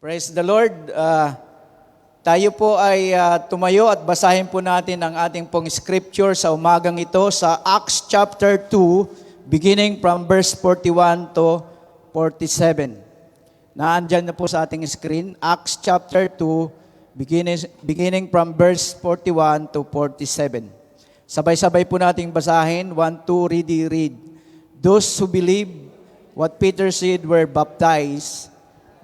Praise the Lord. Tayo po ay tumayo at basahin po natin ang ating pong scripture sa umagang ito sa Acts chapter 2, beginning from verse 41 to 47. Naandyan na po sa ating screen, Acts chapter 2, beginning from verse 41 to 47. Sabay-sabay po nating basahin, 1, 2, read. Those who believe what Peter said were baptized,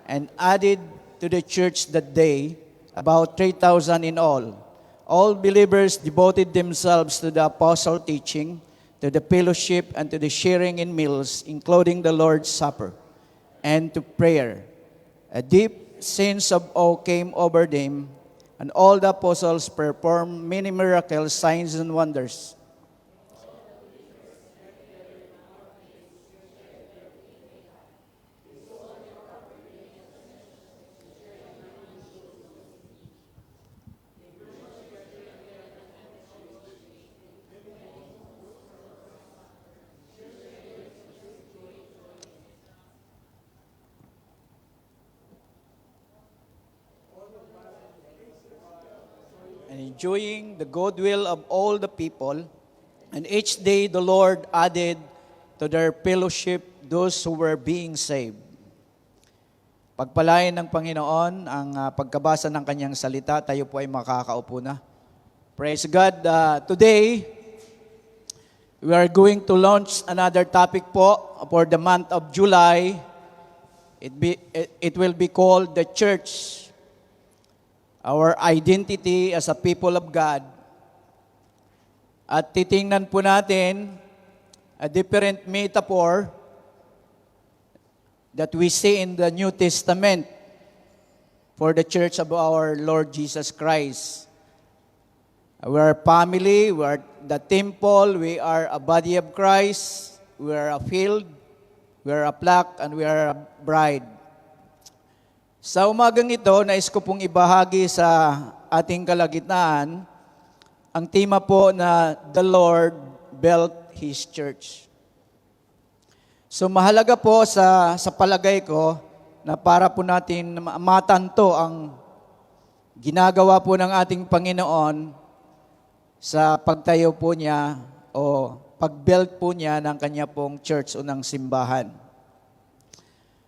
and added to the church that day, about 3,000 in all. All believers devoted themselves to the apostle teaching, to the fellowship, and to the sharing in meals, including the Lord's Supper, and to prayer. A deep sense of awe came over them, and all the apostles performed many miracles, signs, and wonders. And enjoying the goodwill of all the people, and each day the Lord added to their fellowship those who were being saved. Pagpalain ng Panginoon ang pagkabasa ng kanyang salita, tayo po ay makakaupo na. Praise God. Today, we are going to launch another topic po for the month of July. It will be called the church. Our identity as a people of God. At titingnan po natin a different metaphor that we see in the New Testament for the church of our Lord Jesus Christ. We are family, we are the temple, we are a body of Christ, we are a field, we are a flock, and we are a bride. Sa umagang ito, nais ko pong ibahagi sa ating kalagitnaan ang tema po na The Lord Built His Church. So mahalaga po sa palagay ko na para po natin matanto ang ginagawa po ng ating Panginoon sa pagtayo po niya o pag-build po niya ng kanya pong church o ng simbahan.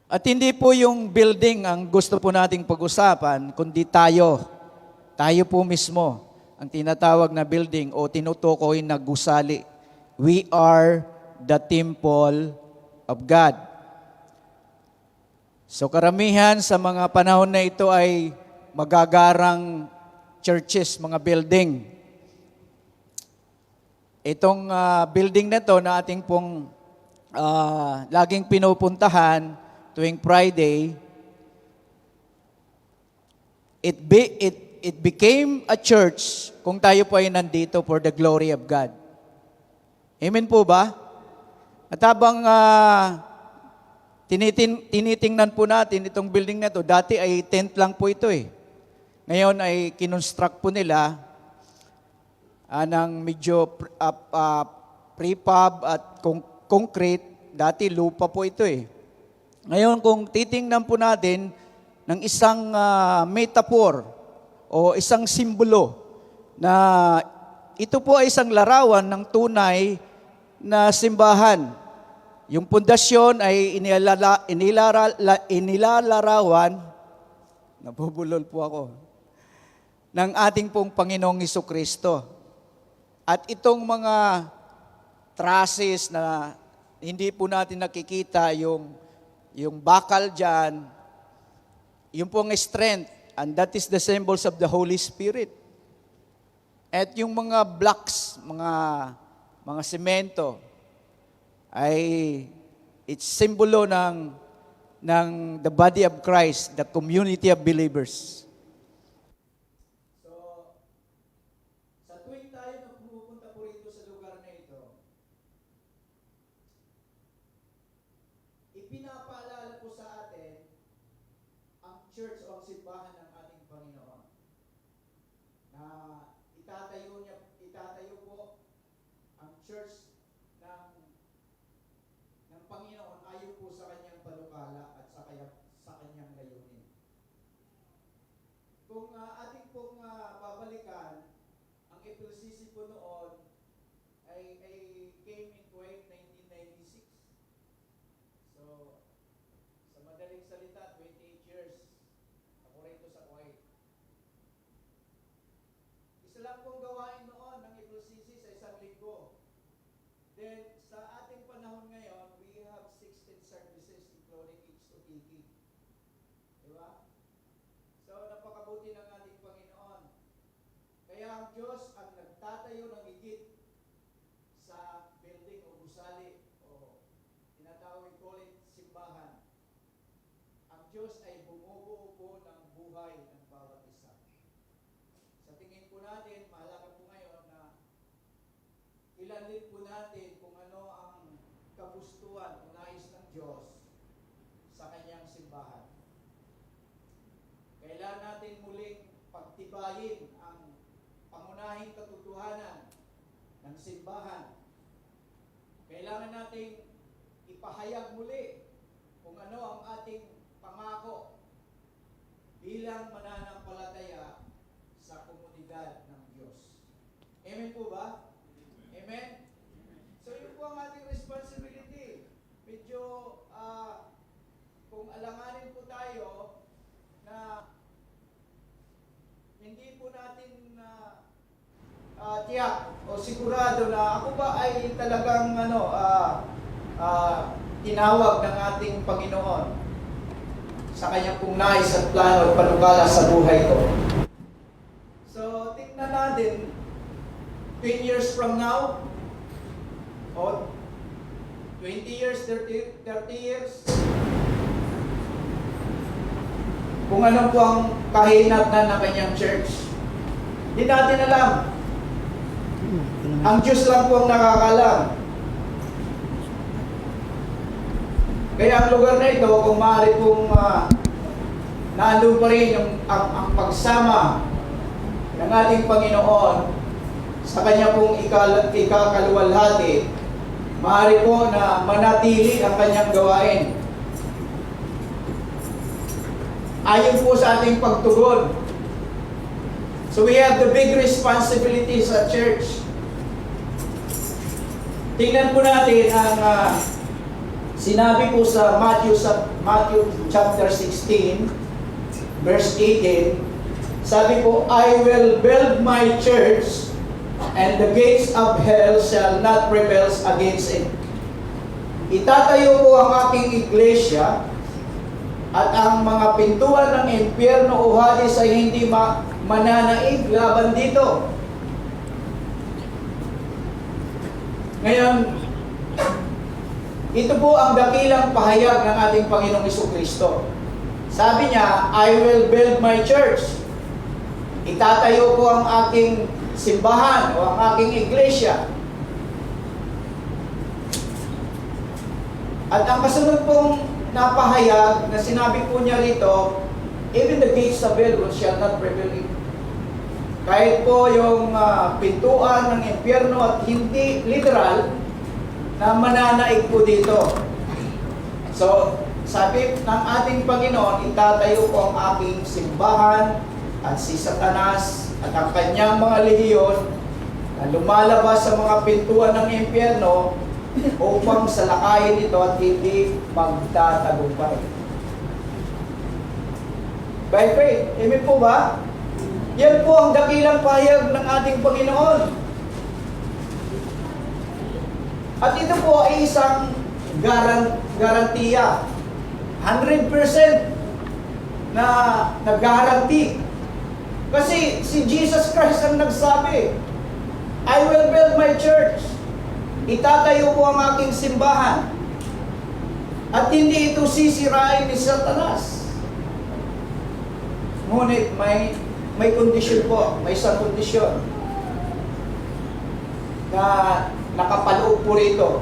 At hindi po yung building ang gusto po nating pag-usapan, kundi tayo. Tayo po mismo ang tinatawag na building o tinutukoy na gusali. We are the temple of God. So karamihan sa mga panahon na ito ay magagarang churches, mga building. Itong building na ito na ating pong laging pinupuntahan tuwing Friday, it became a church kung tayo po ay nandito for the glory of God. Amen po ba? At habang tinitingnan po natin itong building na ito, dati ay tent lang po ito eh. Ngayon ay kinonstruct po nila ng medyo prefab at concrete. Dati lupa po ito eh. Ngayon, kung titingnan po natin ng isang metaphor o isang simbolo na ito po ay isang larawan ng tunay na simbahan. Yung pundasyon ay inilalarawan, nabubulol po ako, ng ating pong Panginoong Hesukristo. At itong mga trusses na hindi po natin nakikita yung bakal dyan, yung pong strength, and that is the symbols of the Holy Spirit. At yung mga blocks, mga semento, ay it's simbolo ng the body of Christ, the community of believers. So, sa tuwing tayo na pumupunta po rito sa lugar na ito, ipinapaalala po sa atin ang church o ang simbahan ng ating Panginoon. Na itatayo po ang church ng Panginoon ayon po sa kanyang panukala at sa kanyang layunin. ko noon, I came in Kuwait 1996. So, sa madaling salita, 28 years ako rito sa Kuwait. Isa lang pong gawain noon ng FLCC sa isang linggo. Then, sa ating panahon ngayon, we have 16 services including H2TT. Diba? So, napakabuti ng ating Panginoon. Kaya ang Diyos ang nagtatayo ng higit sa building o gusali o tinatawag ko ulit simbahan. Ang Diyos ay bumubuo po ng buhay ng bawat isa. Sa tingin po natin, mahalaga po ngayon na ilalin po natin kung ano ang kagustuhan o nais ng Diyos sa kanyang simbahan. Kailangan natin muling pagtibayin ang pangunahing katotohanan ng simbahan. Kailangan nating ipahayag muli kung ano ang ating pangako bilang mananampalataya sa komunidad ng Diyos. Amen po ba? Amen? So yun po ang ating responsibility. Medyo kung alanganin po tayo na hindi po natin tiyak o sigurado na ako ba ay talagang tinawag ng ating Panginoon sa kanyang pong nais at plano at panukala sa buhay ko. So, tingnan natin 10 years from now o 20 years, 30 years, kung ano po ang kahinatnan ng kanyang church. Hindi natin alam. Ang Diyos lang po ang nakakalam. Kaya ang lugar na ito, kung maaari pong nandun pa rin ang pagsama ng ating Panginoon sa kanya pong ikakaluwalhati, maaari po na manatili ang kanyang gawain. Ayon po sa ating pagtugon. So we have the big responsibility sa church. Tingnan po natin ang sinabi po sa Matthew chapter 16, verse 18. Sabi po, I will build my church, and the gates of hell shall not prevail against it. Itatayo po ang aking iglesia, at ang mga pintuan ng impyerno o Hades ay hindi mananaig laban dito. Ngayon, ito po ang dakilang pahayag ng ating Panginoong Jesucristo. Sabi niya, I will build my church. Itatayo ko ang aking simbahan o ang aking iglesia. At ang kasunod pong napahayag na sinabi po niya rito, even the gates of hell shall not prevail. Kahit po yung pintuan ng impyerno at hindi literal na mananaig po dito. So, sabi ng ating Panginoon, itatayo ko ang aking simbahan at si Satanas at ang kanyang mga lehiyon na lumalabas sa mga pintuan ng impyerno upang salakayin ito at hindi magtatagumpay. By faith. Amen po ba? Yan po ang dakilang pahayag ng ating Panginoon. At ito po ay isang garantiya. 100% na nag-guarantee. Kasi si Jesus Christ ang nagsabi, I will build my church. Itatayo ko ang aking simbahan. At hindi ito sisirain ni Satanas. Ngunit may kondisyon po, may isang kondisyon na nakapaloob po rito.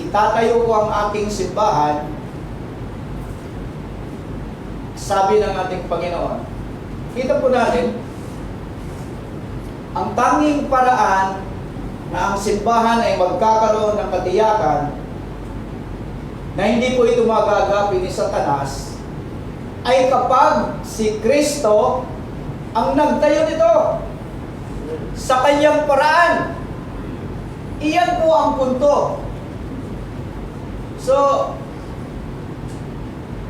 Itatayo ko ang aking simbahan, sabi ng ating Panginoon. Kita po natin, ang tanging paraan na ang simbahan ay magkakaroon ng katiyakan na hindi po ito magagapi ni Satanas ay kapag si Kristo ang nagtayo nito sa kanyang paraan. Iyan po ang punto. So,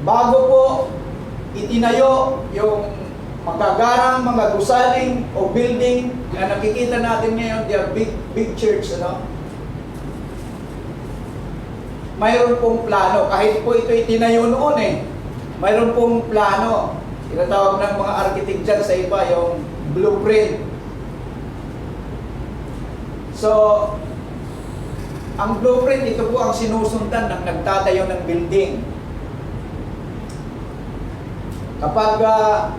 bago po itinayo yung magagarang mga gusaling o building na nakikita natin ngayon, they are big church, ano? Mayroon pong plano, kahit po ito itinayo noon mayroon pong plano. Tinatawag ng mga architect dyan sa iba, yung blueprint. So, ang blueprint, ito po ang sinusundan ng nagtatayo ng building. Kapag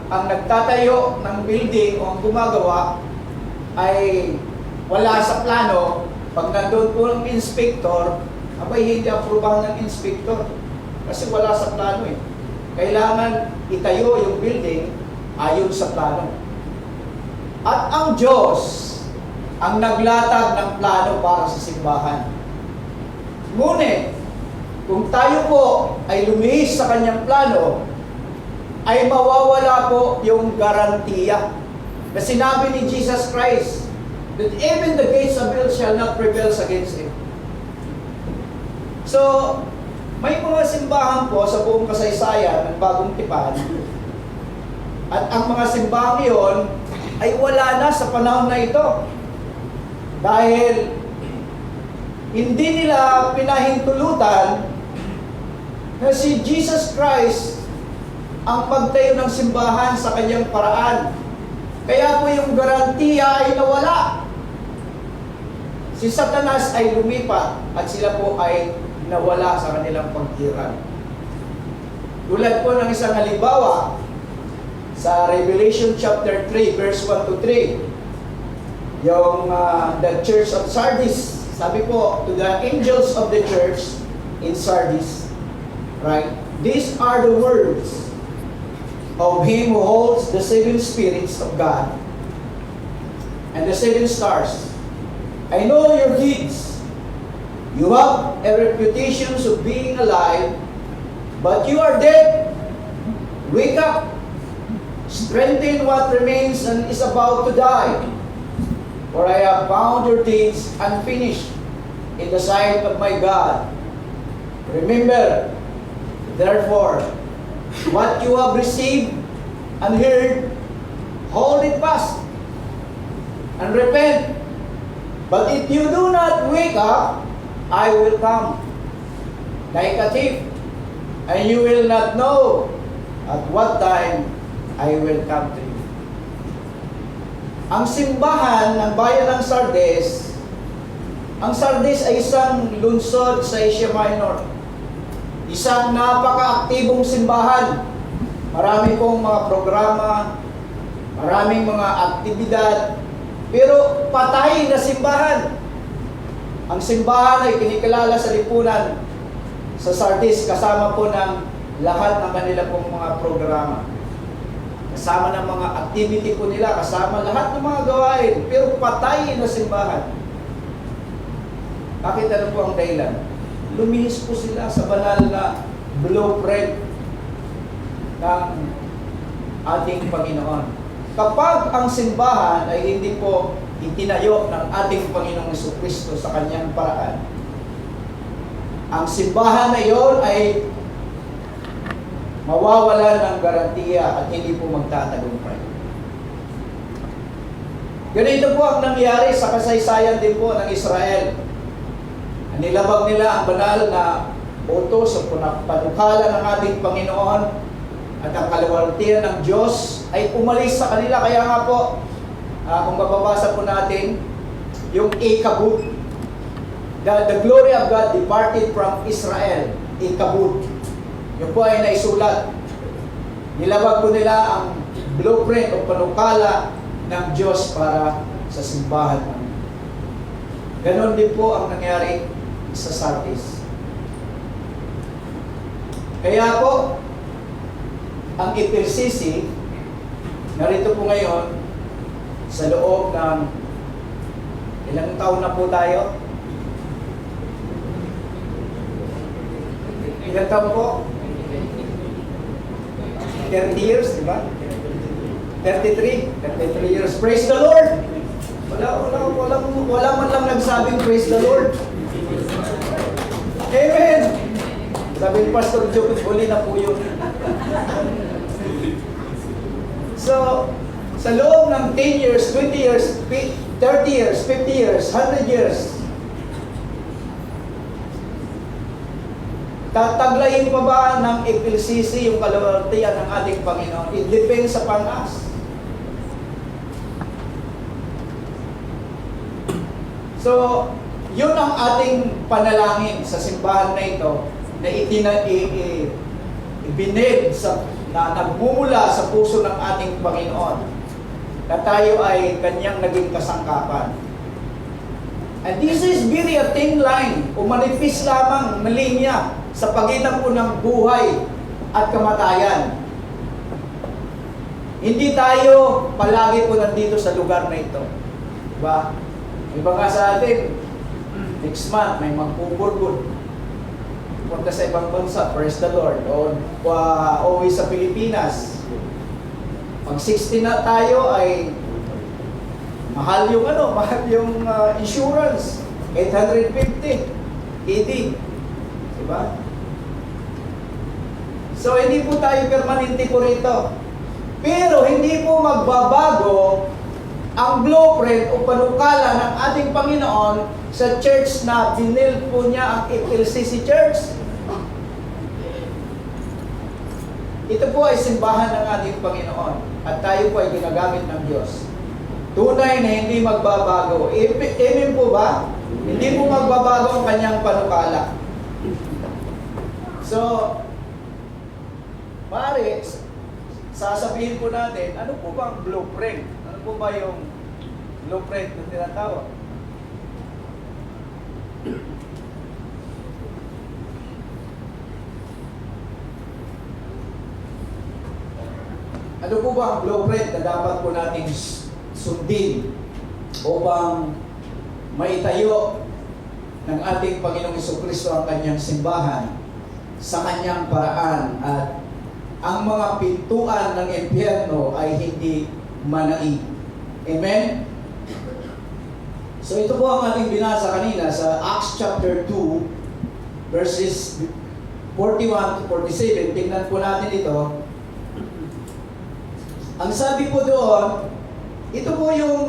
ang nagtatayo ng building o ang gumagawa ay wala sa plano, pag nandun po ng inspector, abay hindi aprubahan ng inspector kasi wala sa plano Kailangan itayo yung building ayon sa plano. At ang Diyos ang naglatag ng plano para sa simbahan. Ngunit, kung tayo po ay lumihis sa kanyang plano, ay mawawala po yung garantiya na sinabi ni Jesus Christ that even the gates of hell shall not prevail against him. So, may mga simbahan po sa buong kasaysayan ng Bagong Tipan at ang mga simbahan iyon ay wala na sa panahon na ito dahil hindi nila pinahintulutan na si Jesus Christ ang pagtayo ng simbahan sa kanyang paraan. Kaya po yung garantiya ay nawala. Si Satanas ay lumipat at sila po ay nawala sa kanilang paghiran. Tulad po ng isang halimbawa sa Revelation chapter 3 verse 1 to 3. Yung the church of Sardis, sabi po to the angels of the church in Sardis, right? These are the words of him who holds the seven spirits of God and the seven stars. I know your deeds. You have a reputation of being alive, but you are dead. Wake up, strengthen what remains and is about to die. For I have found your deeds unfinished in the sight of my God. Remember, therefore, what you have received and heard, hold it fast and repent. But if you do not wake up, I will come like a thief, and you will not know at what time I will come to you. Ang simbahan ng bayan ng Sardis, ang Sardis ay isang lungsod sa Asia Minor. Isang napaka-aktibong simbahan. Marami pong mga programa, maraming mga aktibidad, pero patay na simbahan. Ang simbahan ay kinikilala sa lipunan sa Sardis kasama po ng lahat ng kanila pong mga programa. Kasama ng mga activity po nila, kasama lahat ng mga gawain, pero patay na simbahan. Bakit ano po ang dahilan? Lumihis po sila sa banal na blueprint ng ating Panginoon. Kapag ang simbahan ay hindi po itinayo ng ating Panginoong Jesucristo sa kanyang paraan, ang simbahan na iyon ay mawawala ng garantiya at hindi po magtatagumpay. Ganito po ang nangyari sa kasaysayan din po ng Israel. Nilabag nila ang banal na utos o panukala ng ating Panginoon at ang kaluwalhatian ng Diyos ay umalis sa kanila. Kaya nga po, kung mababasa po natin, yung Ikabod, the glory of God departed from Israel, Ikabod. Yung po ay naisulat. Nilabag po nila ang blueprint o panukala ng Diyos para sa simbahan. Ganon din po ang nangyari sa Sardis. Kaya po, ang IPCC, narito po ngayon, sa loob ng ilang taon na po tayo? Ilang taon po? 30 years, di ba? 33 years. Praise the Lord! Wala man lang nagsabing praise the Lord. Amen! Sabi ni Pastor Joe, huli na po yun. So, sa loob ng 10 years, 20 years, 30 years, 50 years, 100 years, tataglayin pa ba ng FLCC yung kaluwalhatian ng ating Panginoon? It depends upon us. So, yun ang ating panalangin sa simbahan na ito na ibinid na nagmumula sa puso ng ating Panginoon na tayo ay kanyang naging kasangkapan. And this is very a thin line o manipis lamang na linya sa pagitan po ng buhay at kamatayan. Hindi tayo palagi po nandito sa lugar na ito. Diba? Iba nga sa atin, next month may magpupurbod. Punta sa ibang bansa, praise the Lord. O uwi sa Pilipinas. Pag 60 na tayo ay mahal yung insurance. 850 ED. Diba? So, hindi po tayo permanente po rito. Pero, hindi po magbabago ang blueprint o panukala ng ating Panginoon sa church na binil po niya ang FLCC Church. Ito po ay simbahan ng ating Panginoon at tayo po ay ginagamit ng Diyos. Tunay na hindi magbabago. Amen po ba? Hindi po magbabago ang kanyang panukala. So, pare, sasabihin po natin, ano po ba ang blueprint? Ano po ba yung blueprint na tinatawag? Ano po ba ang blueprint na dapat po natin sundin upang maitayo ng ating Panginoong Jesucristo ang kanyang simbahan sa kanyang paraan at ang mga pintuan ng impyerno ay hindi manaig. Amen? So ito po ang ating binasa kanina sa Acts chapter 2 verses 41 to 47. Tingnan po natin ito. Ang sabi po doon, ito po yung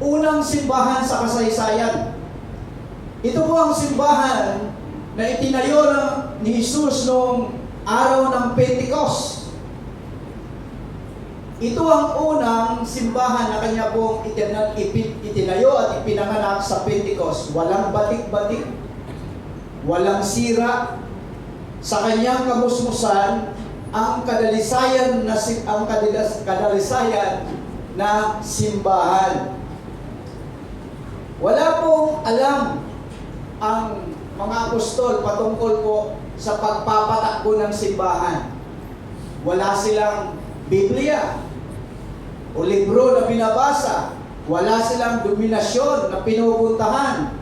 unang simbahan sa kasaysayan. Ito po ang simbahan na itinayo ni Jesus noong araw ng Pentecost. Ito ang unang simbahan na kanya pong itinayo at ipinanganak sa Pentecost. Walang batik-batik, walang sira. Sa kanyang kamusmusan, ang kadalisayan na simbahan. Wala pong alam ang mga apostol patungkol po sa pagpapatakbo ng simbahan. Wala silang Biblia o libro na binabasa. Wala silang dominasyon na pinupuntahan.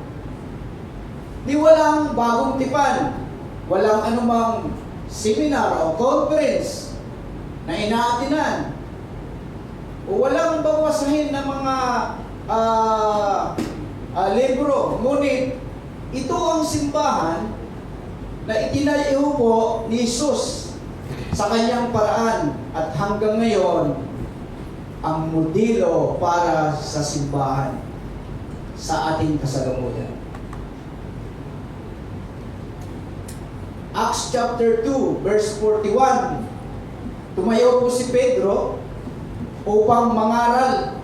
Di walang bagong tipan. Walang anumang seminar o conference na inaatinan. O walang bawasahin na mga libro. Ngunit, ito ang simbahan na itinayo po ni Jesus sa kanyang paraan at hanggang ngayon ang modelo para sa simbahan sa ating kasalukuyan. Acts chapter 2 verse 41. Tumayo po si Pedro upang mangaral.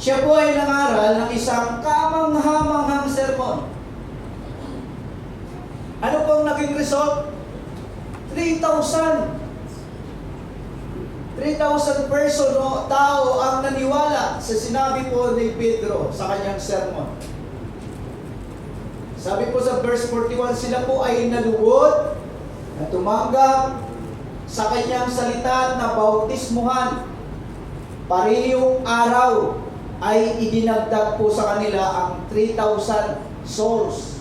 Siya po ay nangaral ng isang kamangha-manghang sermon. Ano pong naging result? 3,000 person o tao ang naniwala sa sinabi po ni Pedro sa kanyang sermon. Sabi po sa verse 41, sila po ay naluwod na tumanggap sa kanyang salita na bautismuhan. Parehong araw ay idinagdag po sa kanila ang 3,000 souls.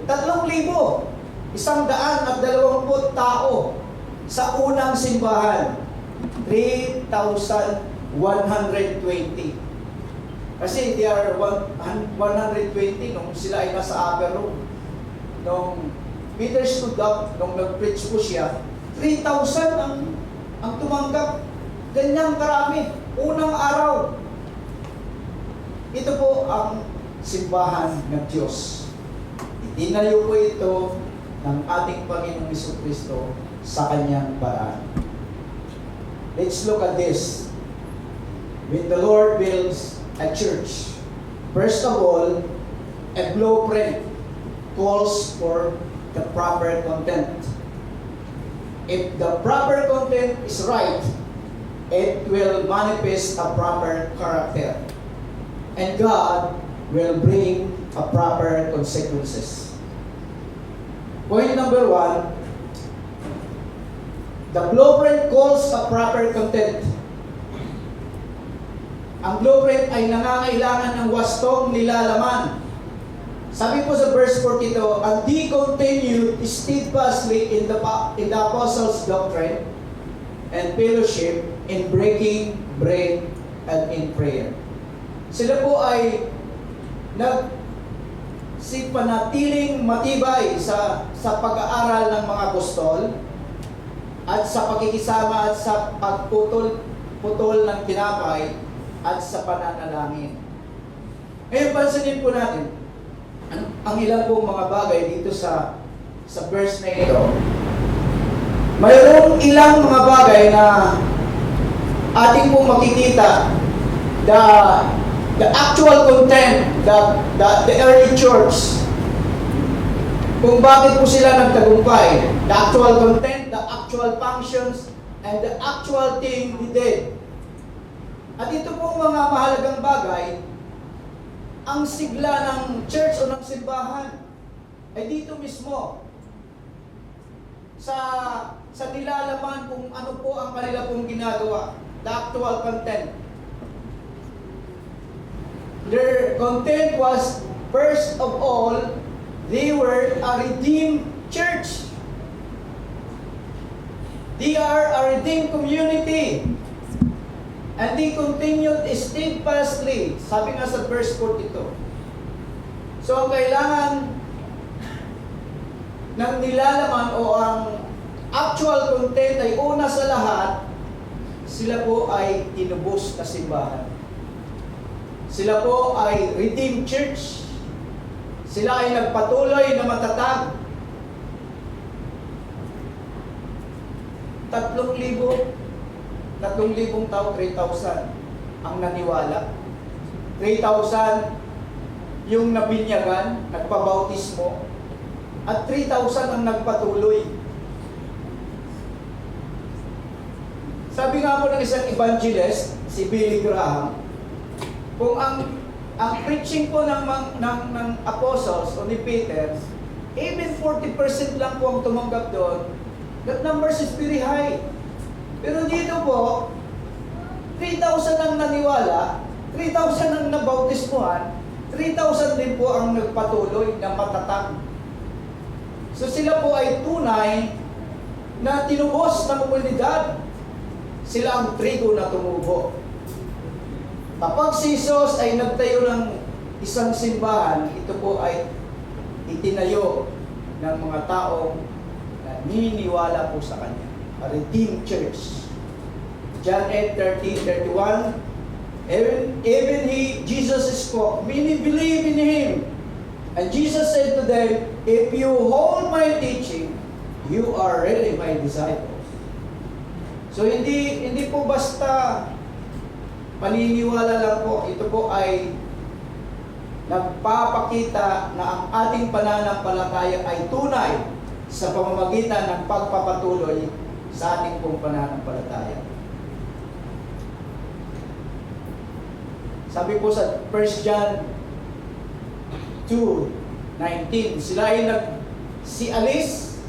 3,120 tao sa unang simbahan. 3,120. Kasi they are 120 nung sila ay nasa upper room. Nung Peter stood up, nung nag-preach po siya, 3,000 ang tumanggap. Ganyang karami. Unang araw. Ito po ang simbahan ng Diyos. Itinayo po ito ng ating Panginoong Jesucristo sa kanyang paraan. Let's look at this. When the Lord builds a church, first of all, a blueprint calls for the proper content. If the proper content is right, it will manifest a proper character. And God will bring a proper consequences. Point number 1, the blueprint calls a proper content. Ang blueprint ay nangangailangan ng wastong nilalaman. Sabi po sa verse 42, and they continued steadfastly in the apostles' doctrine and fellowship, in breaking bread and in prayer. Sila po ay panatiling matibay sa pag-aaral ng mga apostol at sa pakikisama at sa pagputol ng tinapay at sa pananalangin. Ngayon, pansinin po natin ang ilang pong mga bagay dito sa verse na ito. Mayroong ilang mga bagay na ating pong makikita the actual content the early church, kung bakit po sila nagtagumpay, the actual content, the actual functions, and the actual thing they did. At ito pong mga mahalagang bagay, ang sigla ng church o ng simbahan ay dito mismo sa nilalaman kung ano po ang kanila pong ginagawa, the actual content. Their content was, first of all, they were a redeemed church. They are a redeemed community. And they continued steadfastly. Sabi nga sa verse 42. So, ang kailangan ng nilalaman o ang actual content ay una sa lahat, sila po ay tinubos na simbahan. Sila po ay redeemed church. Sila ay nagpatuloy na matatag. 3,000 tao, 3,000 ang naniwala. 3,000 yung nabinyagan, nagpabautismo. At 3,000 ang nagpatuloy. Sabi nga po ng isang evangelist, si Billy Graham, kung ang preaching po ng apostles o ni Peter, even 40% lang po ang tumanggap doon, that numbers is very high. Pero dito po, 3,000 ang naniwala, 3,000 ang nabautismuhan, 3,000 din po ang nagpatuloy na matatag. So sila po ay tunay na tinubos ng komunidad. Sila ang trigo na tumubo. Kapag si Jesus ay nagtayo ng isang simbahan, ito po ay itinayo ng mga taong naniniwala po sa Kanya. A redeemed church. John 8:30-31, even Jesus spoke, many believe in Him. And Jesus said to them, if you hold my teaching, you are really my disciples. So hindi po basta paniniwala lang po, ito po ay nagpapakita na ang ating pananampalataya ay tunay sa pamamagitan ng pagpapatuloy sa ating pong pananampalataya. Sabi po sa 1 John 2:19, sila ay nagsialis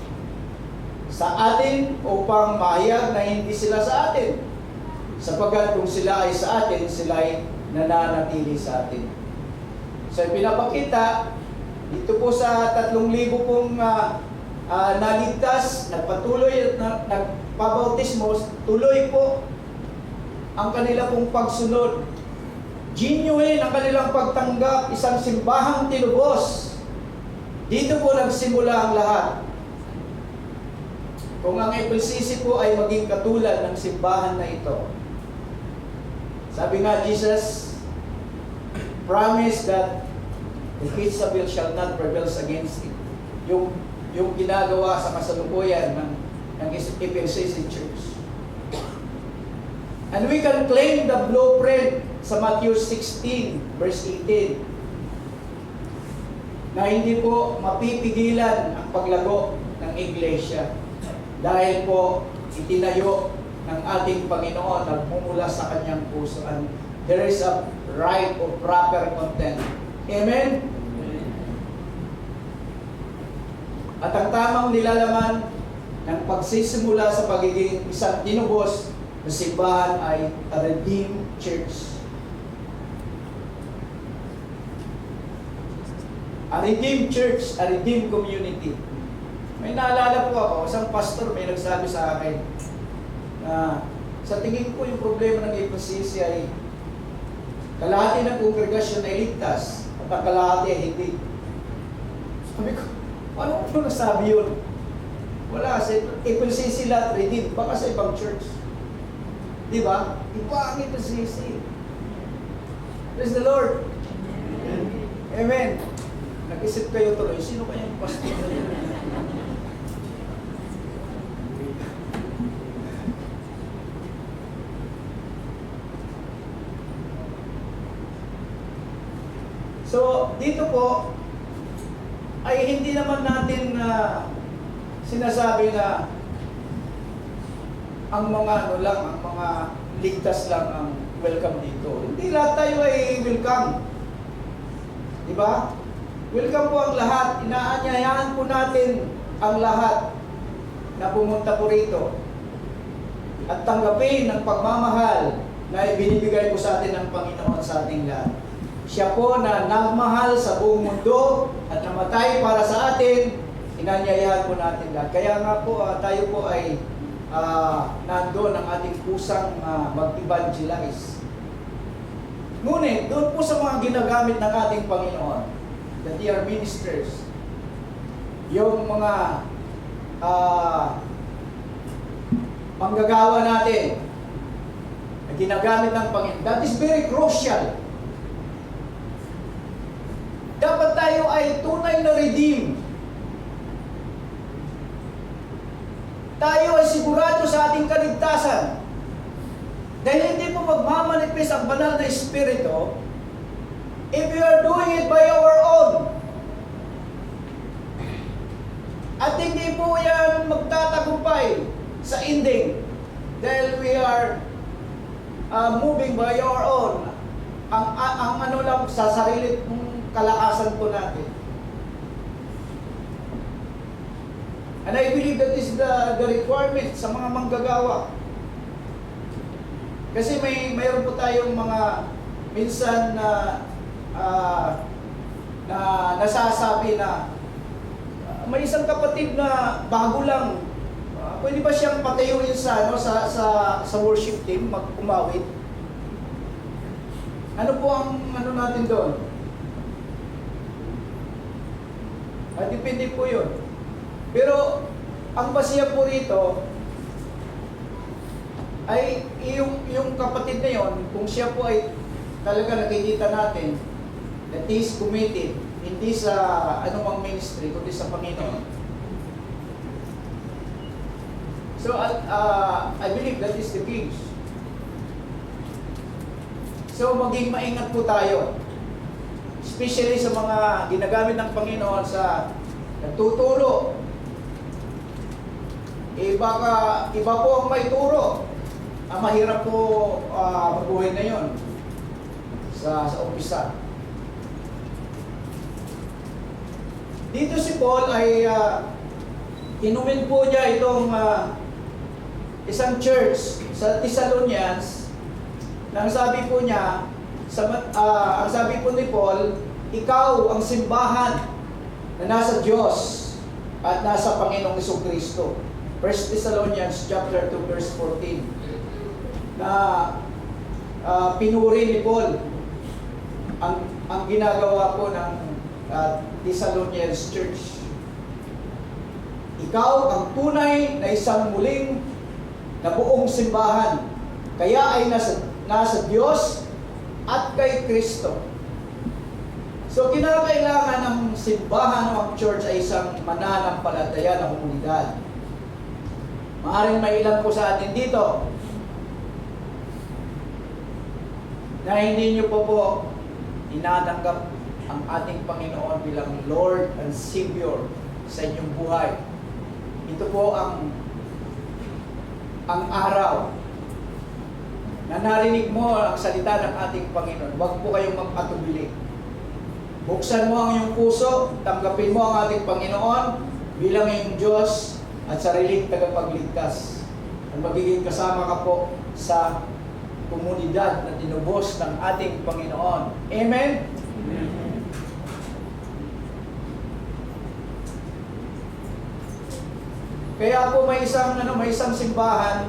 sa atin upang mahayag na hindi sila sa atin. Sapagkat kung sila ay sa atin, sila ay nananatili sa atin. So, pinapakita dito po sa 3,000 pong naligtas, nagpatuloy at nagpabautismo, tuloy po ang kanila pong pagsunod. Genuine ang kanilang pagtanggap, isang simbahang tinubos. Dito po nagsimula ang lahat. Kung ang FLCC po ay maging katulad ng simbahan na ito. Sabi nga, Jesus promised that the gates of hell shall not prevail against it. Yung ginagawa sa kasalukuyan ng FLCC Church. And we can claim the blueprint sa Matthew 16, verse 18, na hindi po mapipigilan ang paglago ng iglesia dahil po itinayo ng ating Panginoon nagmumula sa kanyang puso, and there is a right or proper content. Amen? At ang tamang nilalaman ng pagsisimula sa pagiging isang tinubos na simbahan ay a redeemed church. A redeemed church, a redeemed community. May naalala po ako, isang pastor may nagsabi sa akin na sa tingin ko yung problema ng FCC ay kalahati ng kongregasyon ay ligtas at ang kalahati ay hindi. Sabi ko, paano ko nasabi yun? Wala, sa FCC lahat redeemed, baka sa ibang church. Di ba? Iba ang FCC. Praise the Lord. Amen. Nag-isip kayo tuloy, sino kaya yung pastor na yun? So, dito po, ay hindi naman natin sinasabi na ang mga ang mga ligtas lang ang welcome dito. Hindi lahat tayo ay welcome. Di ba? Welcome po ang lahat. Inaanyayahan po natin ang lahat na pumunta po rito at tanggapin ang pagmamahal na ibinibigay po sa atin ng Panginoon sa ating lahat. Siya po na nagmahal sa buong mundo at namatay para sa atin, inanyayahan po natin lahat. Kaya nga po tayo po ay nandoon ang ating pusang mag-evangelize. Ngunit, doon po sa mga ginagamit ng ating Panginoon, that they are ministers, yung mga manggagawa natin na ginagamit ng Panginoon, that is very crucial. Dapat tayo ay tunay na redeem. Tayo ay sigurado sa ating kaligtasan. Dahil hindi po magmamanifest ang banal na Espiritu if we are doing it by our own. At hindi po yan magtatagumpay sa ending dahil we are moving by our own. Ang ano lang sa sarili mong kalakasan po natin. And I believe that is the requirement sa mga manggagawa. Kasi mayroon po tayong mga minsan na nasasabi na may isang kapatid na bago lang, pwede ba siyang patayuin sa sa worship team, mag-umawit? Ano po ang natin doon? Depende po yun. Pero ang basiya po rito ay yung kapatid na yon, kung siya po ay talaga nakikita natin that he is committed, hindi sa anumang ministry, kundi sa Panginoon. So, I believe that is the case. So, maging maingat po tayo. Especially sa mga ginagamit ng Panginoon sa nagtuturo. Iba po ang may turo. Mahirap po mabuhay na yon sa umpisa. Dito si Paul ay inumin po niya itong isang church sa Thessalonians na ang sabi po niya, ang sabi po ni Paul, ikaw ang simbahan na nasa Diyos at nasa Panginoong Jesucristo. 1 Thessalonians chapter 2 verse 14 na pinuri ni Paul ang ginagawa po ng Thessalonians Church. Ikaw ang tunay na isang muling na buong simbahan, kaya ay nasa Diyos at kay Kristo. So, kinakailangan ng simbahan o ang church ay isang mananampalataya na komunidad. Maaaring may ilan po sa atin dito na hindi nyo po inatanggap ang ating Panginoon bilang Lord and Savior sa inyong buhay. Ito po ang araw na narinig mo ang salita ng ating Panginoon. Huwag po kayong mag-atubili. Buksan mo ang iyong puso, tanggapin mo ang ating Panginoon bilang iyong Diyos at sariling tagapagligtas. At magiging kasama ka po sa komunidad na tinubos ng ating Panginoon. Amen? Amen. Kaya po may isang simbahan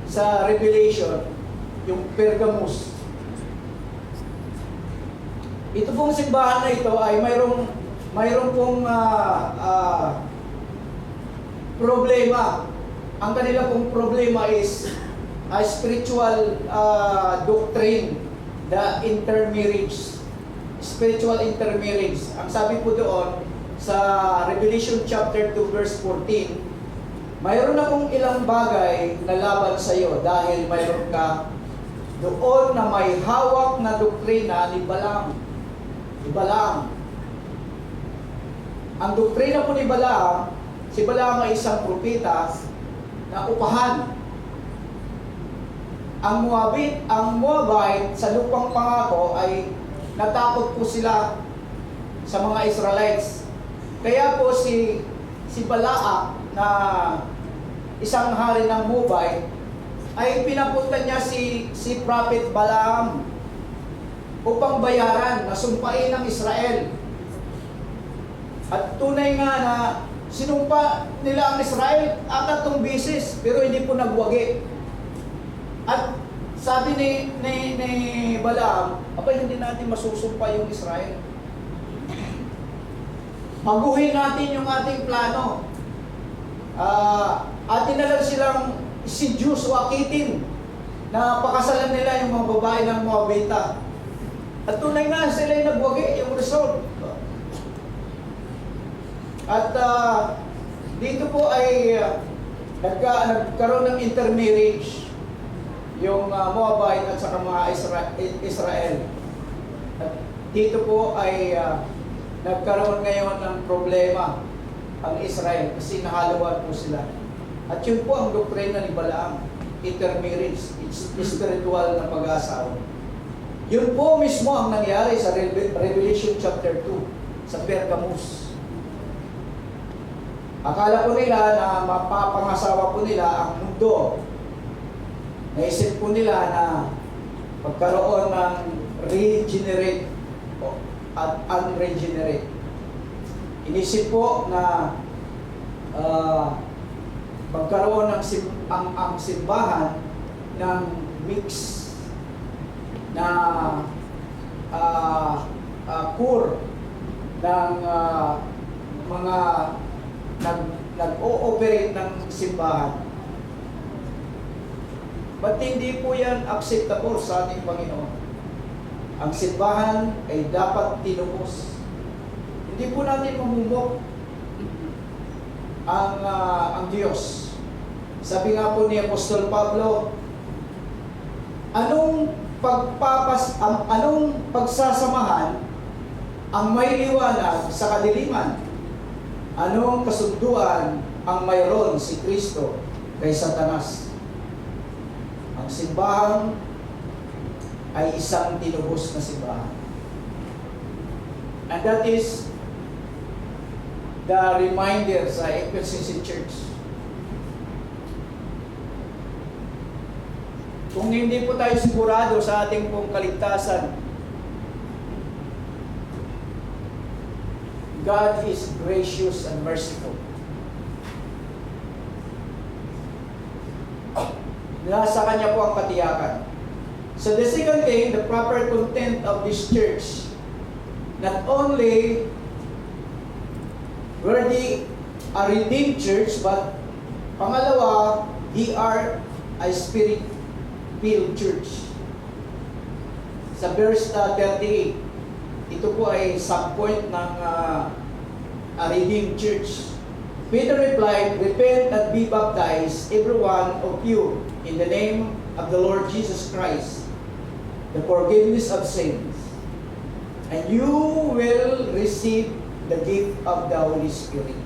sa Revelation, yung Pergamos. Ito pong simbahan na ito ay mayroong pong problema. Ang kanila pong problema is spiritual doctrine, the intermarriage, spiritual intermarriage. Ang sabi po doon sa Revelation chapter 2 verse 14, mayroon akong ilang bagay na laban sa iyo dahil mayroon ka doon na may hawak na doktrina ni Balaam. Ang doktrina po ni Balaam, si Balaam ay isang propeta na upahan. Ang Moabite sa lupang pangako ay natakot po sila sa mga Israelites. Kaya po si Balaam na isang hari ng Moabite ay pinapunta niya si Prophet Balaam upang bayaran na sumpain ng Israel. At tunay nga na sinumpa nila ang Israel 4 beses pero hindi po nagwagi. At sabi ni Balaam, abay hindi natin masusumpa yung Israel. Baguhin natin yung ating plano. Atin na lang silang seduce o akitin na pakasalan nila yung mga babae ng Moabita. At tunay nga sila yung nagwagi, yung result. At dito po ay nagkaroon ng intermarriage yung Moabite at saka mga Israel. At dito po ay nagkaroon ngayon ng problema ang Israel kasi nahaluan po sila. At yun po ang doktrina ni Balaam, intermarriage, spiritual na pag-asawa. Yun po mismo ang nangyari sa Revelation chapter 2 sa Pergamos. Akala po nila na mapapangasawa po nila ang mundo. Naisip po nila na pagkaroon ng regenerate at unregenerate. Inisip po na pagkaroon ng ang simbahan ng mix na core ng mga nag-ooperate ng simbahan. But hindi po yan acceptable sa ating Panginoon. Ang simbahan ay dapat tinubos. Hindi po natin mamumok ang Diyos. Sabi nga po ni Apostol Pablo, anong pagsasamahan ang may liwanag sa kadiliman? Anong kasunduan ang mayroon si Kristo kay Satanas? Ang simbahan ay isang tinubos na simbahan. And that is the reminder sa Ecclesiastes Church. Kung hindi po tayo sigurado sa ating pong kaligtasan, God is gracious and merciful. Nasa Kanya po ang katiyakan. So the second thing, the proper content of this church, not only were they a redeemed church, but pangalawa, they are a spirit-filled church. Sa verse 38, ito po ay subpoint ng a redeemed church. Peter replied, "Repent and be baptized, every one of you, in the name of the Lord Jesus Christ, the forgiveness of sins, and you will receive the gift of the Holy Spirit."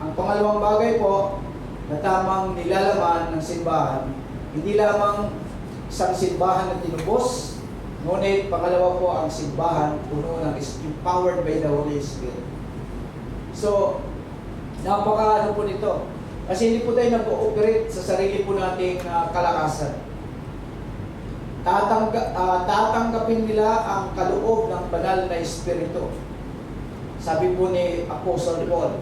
Ang pangalawang bagay po na tamang nilalaman ng simbahan, hindi lamang isang simbahan na tinubos, ngunit pangalawa po ang simbahan puno ng empowered by the Holy Spirit. So, napaka po nito. Kasi hindi po tayo nag-ooperate sa sarili po nating kalakasan. Tatanggapin nila ang kaloob ng banal na Espiritu. Sabi po ni Apostle Paul,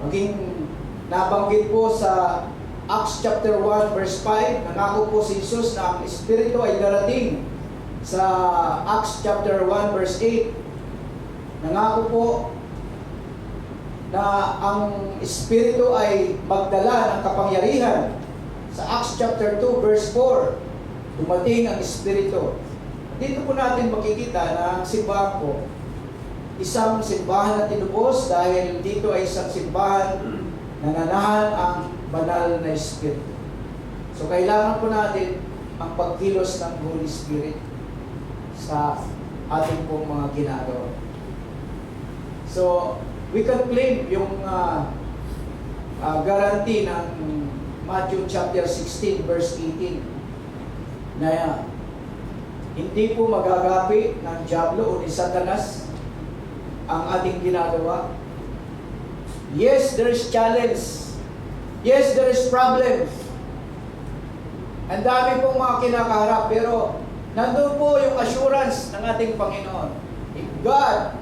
maging nabanggit po sa Acts chapter 1 verse 5, nangako po si Jesus na ang Espiritu ay darating. Sa Acts chapter 1 verse 8, nangako po na ang Espiritu ay magdala ng kapangyarihan. Sa Acts chapter 2 verse 4, dumating ang Espiritu. Dito po natin makikita na ang simbahan po, isang simbahan na tinubos dahil dito ay isang simbahan na nanahan ang banal na Espiritu. So kailangan po natin ang pagkilos ng Holy Spirit sa ating pong mga ginagawa. So, we can claim yung guarantee ng Matthew chapter 16 verse 18 na hindi po magagapi ng Diablo o ni Satanas ang ating ginagawa. Yes, there is challenge. Yes, there is problem. Ang dami pong mga kinakaharap, pero nandun po yung assurance ng ating Panginoon. If God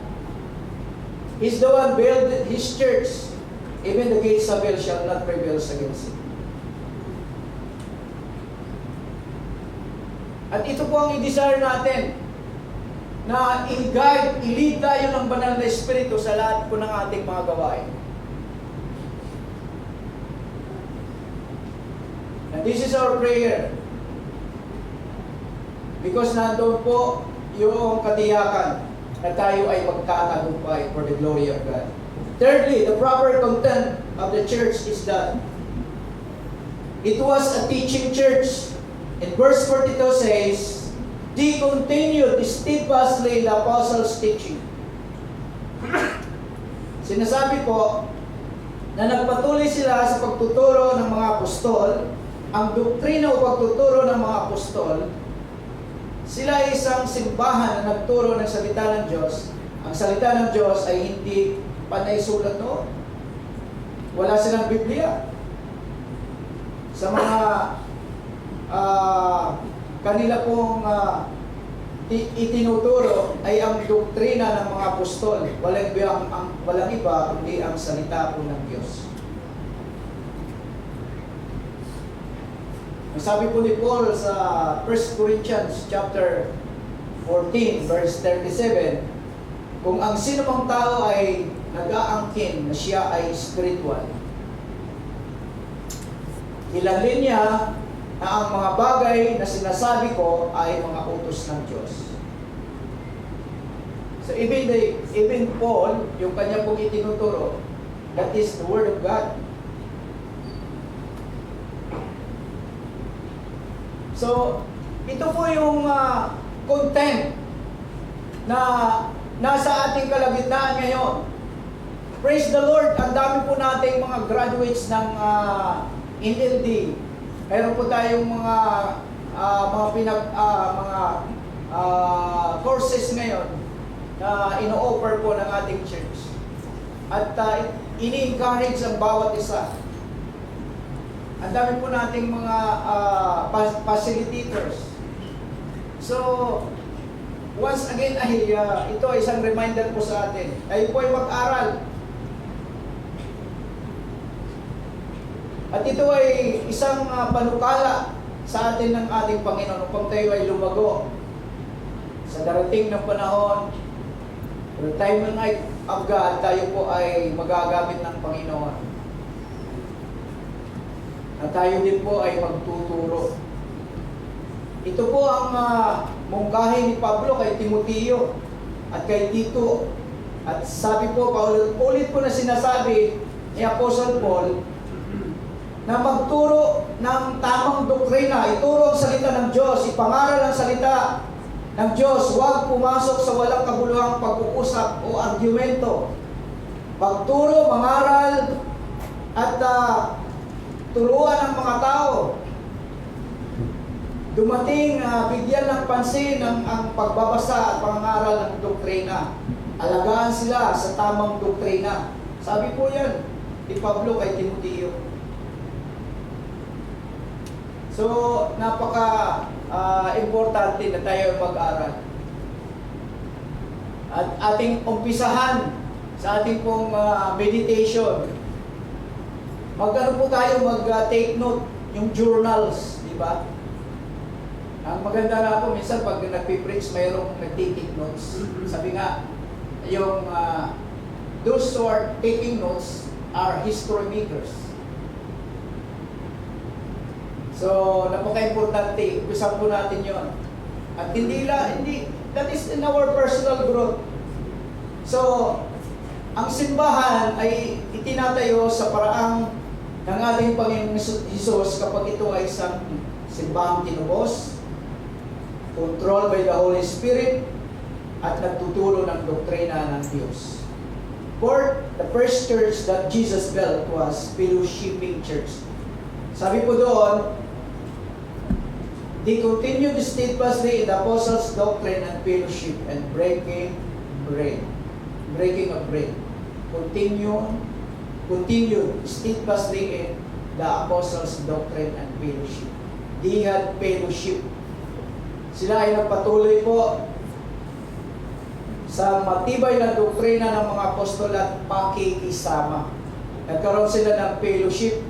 is the one build His church, even the gates of hell shall not prevail against it. At ito po ang i-desire natin, na i-guide, i-lead tayo ng banal na Espiritu sa lahat po ng ating mga gawain. And this is our prayer. Because nandun po yung katiyakan na tayo ay magtatagumpay for the glory of God. Thirdly, the proper content of the church is that it was a teaching church. And verse 42 says, "They continued steadfastly in the apostles' teaching." Sinasabi po na nagpatuloy sila sa pagtuturo ng mga apostol. Ang doktrina o pagtuturo ng mga apostol, sila ay isang simbahan na nagturo ng salita ng Diyos. Ang salita ng Diyos ay hindi panay sulat noon. Wala silang Biblia. Sa mga kanila pong itinuturo ay ang doktrina ng mga apostol. Walang iba kundi ang salita po ng Diyos. Sabi po ni Paul sa 1 Corinthians chapter 14 verse 37, kung ang sinumang tao ay nag-aangkin na siya ay spiritual, kilalanin niya na ang mga bagay na sinasabi ko ay mga utos ng Diyos. So even Paul, yung kanya pong itinuturo, that is the Word of God. So, ito po yung content na nasa ating kalagitnaan ngayon. Praise the Lord! Ang dami po nating mga graduates ng NLD. Meron po tayong mga courses ngayon na ino-offer po ng ating church. At ini-encourage ang bawat isa. Ang dami po nating mga facilitators. So, once again ay ito ay isang reminder po sa atin. Tayo po ay mag-aral. At ito ay isang panukala sa atin ng ating Panginoon upang tayo ay lumago sa darating ng panahon. The time of God, tayo po ay magagamit ng Panginoon. At tayo din po ay magtuturo. Ito po ang mungkahi ni Pablo kay Timoteo at kay Tito. At sabi po, ulit po na sinasabi ni Apostle Paul na magturo ng tamang doktrina, ituro ang salita ng Diyos, ipangaral ang salita ng Diyos, huwag pumasok sa walang kabuluhang pag-uusap o argumento. Magturo, mangaral, at turuan ang mga tao. Dumating, bigyan ng pansin ang pagbabasa at pangaral ng doktrina. Alagaan sila sa tamang doktrina. Sabi po yan ni Pablo kay Timoteo. So, importante na tayo mag-aral. At ating umpisahan sa ating pong meditation. Mag-ano po tayo, mag-take note, yung journals, di ba? Ang maganda nga po, minsan pag nagpipreach, mayroong nag-take notes. Sabi nga, yung those who are taking notes are history makers. So, napaka-importante. Umpisan po natin yon. At that is in our personal growth. So, ang simbahan ay itinatayo sa paraang ng ating Panginoong Hesus kapag ito ay isang simbahang tinubos, controlled by the Holy Spirit, at nagtuturo ng doktrina ng Diyos. Fourth, the first church that Jesus built was fellowshipping church. Sabi po doon, they continued steadfastly in the apostles' doctrine and fellowship and breaking bread. Breaking of bread. Continued steadfastly in the apostles' doctrine and fellowship. They had fellowship. Sila ay nagpatuloy po sa matibay na doktrina ng mga apostol at pakikisama. Nagkaroon sila ng fellowship.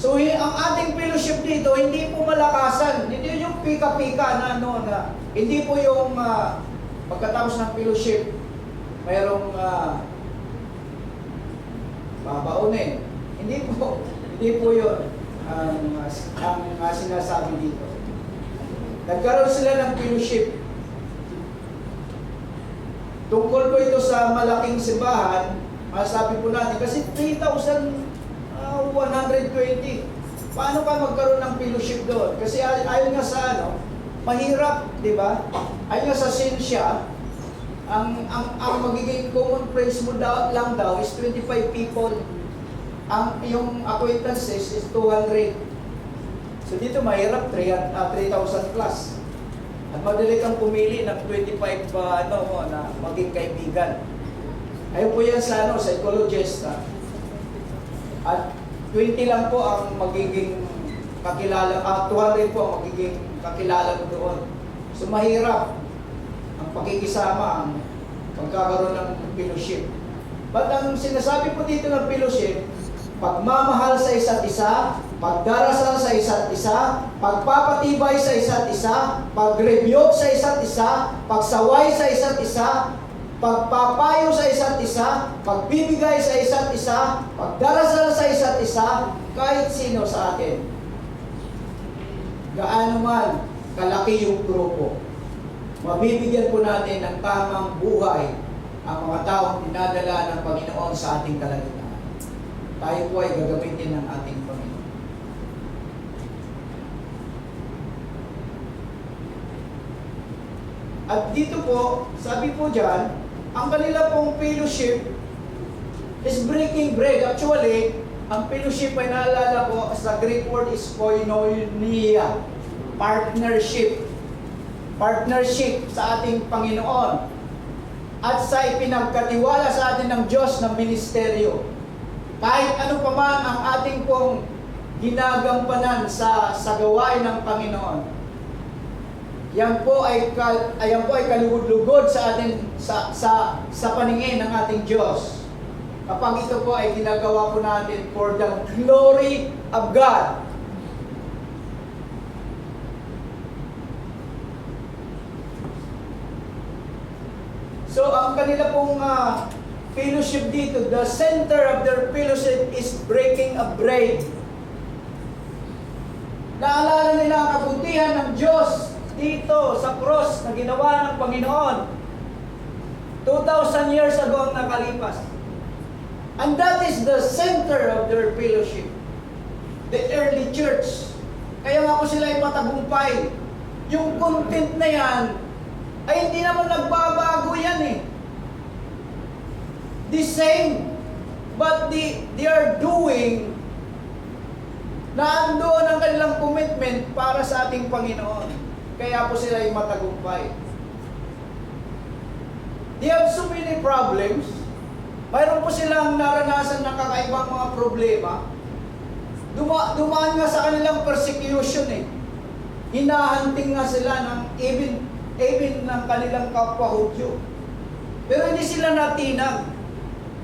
So, ang ating fellowship dito, hindi po malakasan. Hindi yung pika-pika na hindi po yung pagkatapos ng fellowship, mayroong babaunin. Hindi po yun ang sinasabi dito. Nagkaroon sila ng fellowship. Tungkol po ito sa malaking simbahan, masabi po natin, kasi 3,120. Paano ka magkaroon ng fellowship doon? Kasi ayon nga sa mahirap, di ba? Ayon nga sa siyensya, ang magiging common friends mo lang daw is 25 people. Yung acquaintances is 200. So dito mahirap 3,000 plus. At madali kang pumili ng 25 na maging kaibigan. Ayun po yan sa psychologist. At 20 lang po ang magiging kakilala, 200 po ang magiging kakilala mo doon. So mahirap ang pakikisama, ang pagkakaroon ng fellowship. But ang sinasabi po dito ng fellowship, pagmamahal sa isa't isa, pagdarasal sa isa't isa, pagpapatibay sa isa't isa, pag-rebuke sa isa't isa, pagsaway sa isa't isa, pagpapayo sa isa't isa, pagbibigay sa isa't isa, pagdarasal sa isa't isa, kahit sino sa atin. Gaano man kalaki yung grupo, mabibigyan po natin ng tamang buhay ang mga taong dinadala ng Panginoon sa ating kalagitnaan. Tayo po ay gagamitin ng ating Panginoon. At dito po, sabi po dyan, ang kanila pong fellowship is breaking bread. Actually, ang fellowship ay naalala ko, sa Greek word is koinonia, partnership. Partnership sa ating Panginoon. At sa ipinagkatiwala sa atin ng Diyos na ministeryo. Kahit ano pa man ang ating pong ginagampanan sa gawain ng Panginoon, Ayan po ay kalugod-lugod sa atin sa paningin ng ating Diyos. Kapag ito po ay ginagawa po natin for the glory of God. So ang kanila pong fellowship dito, the center of their fellowship is breaking of bread. Naalala nila ang kabutihan ng Diyos dito sa cross na ginawa ng Panginoon. 2,000 years ago ang nakalipas. And that is the center of their fellowship. The early church. Kaya nga po sila ay matagumpay. Yung content na yan, ay hindi naman nagbabago yan eh. The same. But they are doing na andoon ang kanilang commitment para sa ating Panginoon. Kaya po sila ay matagumpay. They have so many problems. Mayroon po silang naranasan ng kakaibang mga problema. Dumaan nga sa kanilang persecution eh. Hinahanting nga sila ng even ng kanilang kapwa Hudyo. Pero hindi sila natinag.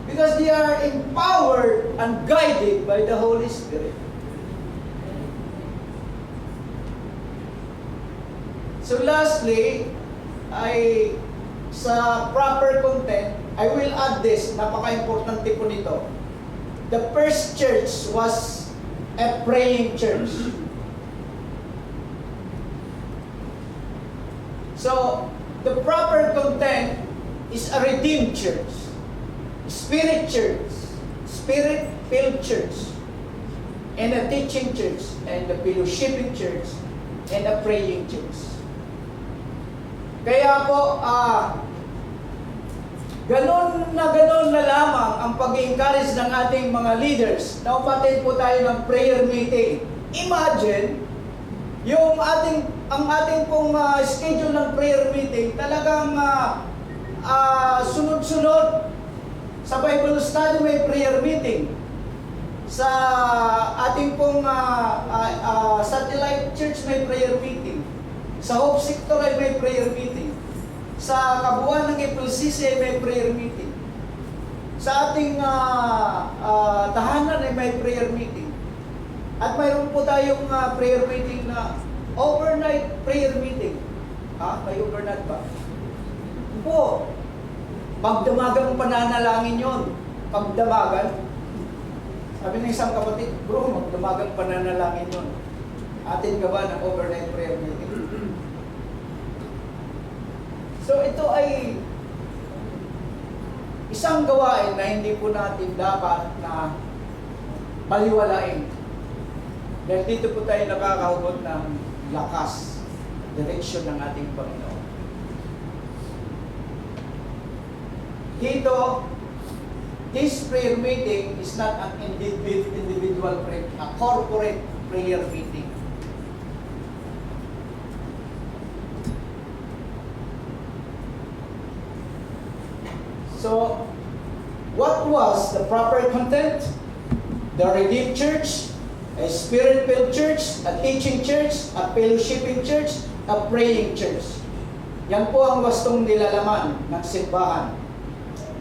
Because they are empowered and guided by the Holy Spirit. So lastly, sa proper content, I will add this, napaka-importante po nito. The first church was a praying church. So, the proper content is a redeemed church, spirit church, spirit-filled church, and a teaching church, and a fellowshipping church, and a praying church. Kaya po, ganon na lamang ang pag-encourage ng ating mga leaders na umattend po tayo ng prayer meeting. Imagine, ang ating pong schedule ng prayer meeting talagang sunod-sunod. Sa Bible study may prayer meeting. Sa ating pong satellite church may prayer meeting. Sa Hope Sector ay may prayer meeting. Sa kabuuan ng FLCC ay may prayer meeting. Sa ating tahanan ay may prayer meeting. At mayroon po tayong prayer meeting na overnight prayer meeting. May overnight ba? Po, pagdamagang pananalangin yon. Pagdamagan. Sabi ng isang kapatid, bro, magdamagang pananalangin yon. Atin ka ba ng overnight prayer meeting? So ito ay isang gawain na hindi po natin dapat na baliwalain. Dahil dito po tayo nakakahugot ng lakas, direksyon ng ating Panginoon. Dito, this prayer meeting is not an individual prayer, a corporate prayer meeting. So, what was the proper content? The redeemed church, a spirit-filled church, a teaching church, a fellowshipping church, a praying church. Yan po ang wastong nilalaman ng simbahan.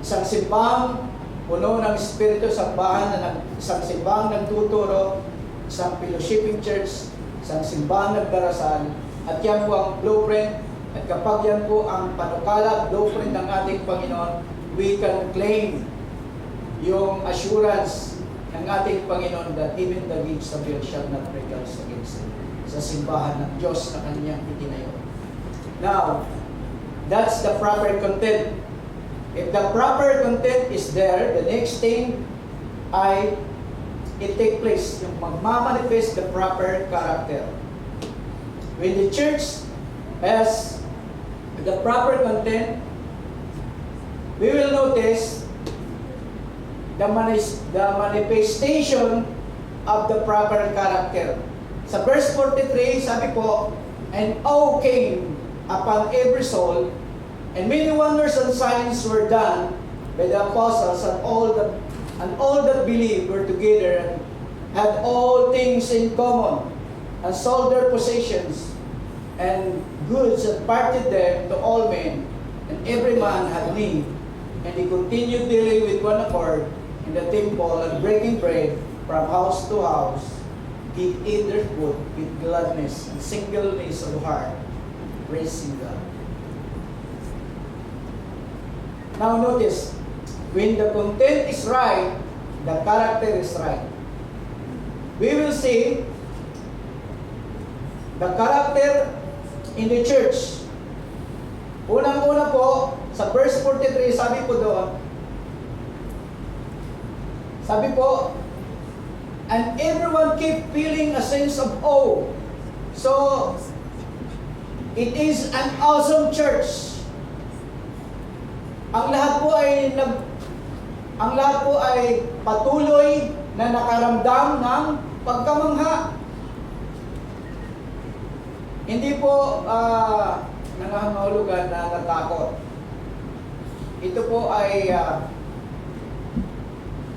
Isang simbahang puno ng Espiritu, isang simbahang nagtuturo, isang fellowshipping church, isang simbahang nagdarasal, at yan po ang blueprint. At kapag yan po ang panukala, blueprint ng ating Panginoon, we can claim yung assurance ng ating Panginoon that even the gates of hell shall not prevail against it sa simbahan ng Diyos na kanyang itinayo. Now, that's the proper content. If the proper content is there, the next thing it take place, yung magmamanifest the proper character. When the church has the proper content, we will notice the manifestation of the proper character. Sa verse 43, sabi po, and awe came upon every soul, and many wonders and signs were done by the apostles, and all that believed were together and had all things in common, and sold their possessions, and goods and parted them to all men, and every man had need. And he continued daily with one accord in the temple, and breaking bread from house to house, did eat their food with gladness and singleness of heart, praising God. Now notice, when the content is right, the character is right. We will see the character in the church. Unang-una po, sa verse 43, sabi po doon, sabi po, and everyone keep feeling a sense of awe. So, it is an awesome church. Ang lahat po ay patuloy na nakaramdam ng pagkamangha. Hindi po nangangahulugan na natakot. Ito po ay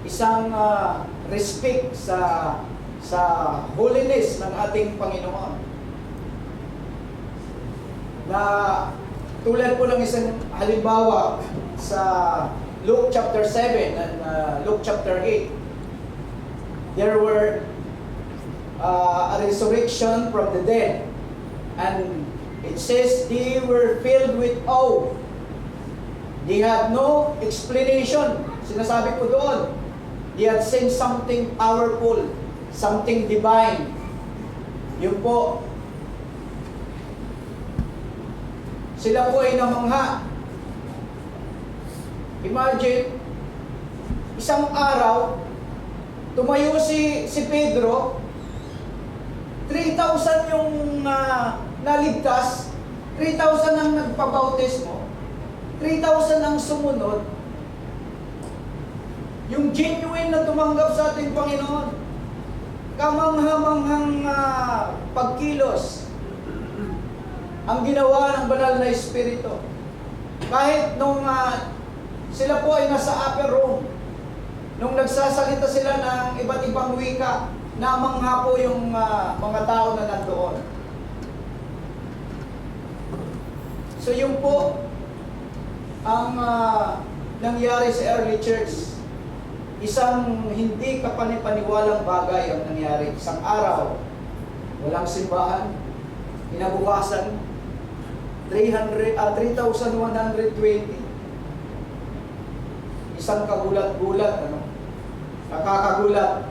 isang respect sa holiness ng ating Panginoon. Na tulad po ng isang halimbawa sa Luke chapter 7 and Luke chapter 8. There were a resurrection from the dead. And it says they were filled with awe. They had no explanation. Sinasabi ko doon, they had seen something powerful, something divine. Yun po. Sila po ay namangha. Imagine, isang araw, tumayo si Pedro, 3,000 yung naligtas, 3,000 ang nagpabautismo, 3,000 ang sumunod, yung genuine na tumanggap sa ating Panginoon, kamanghamanghang pagkilos, ang ginawa ng banal na Espiritu. Kahit nung sila po ay nasa upper room, nung nagsasalita sila ng iba't ibang wika, namangha po yung mga tao na nandoon. So yung po ang nangyari sa early church. Isang hindi kapanipaniwalang bagay ang nangyari. Isang araw, walang simbahan, kinabukasan, 3,120. Isang kagulat-gulat, nakakagulat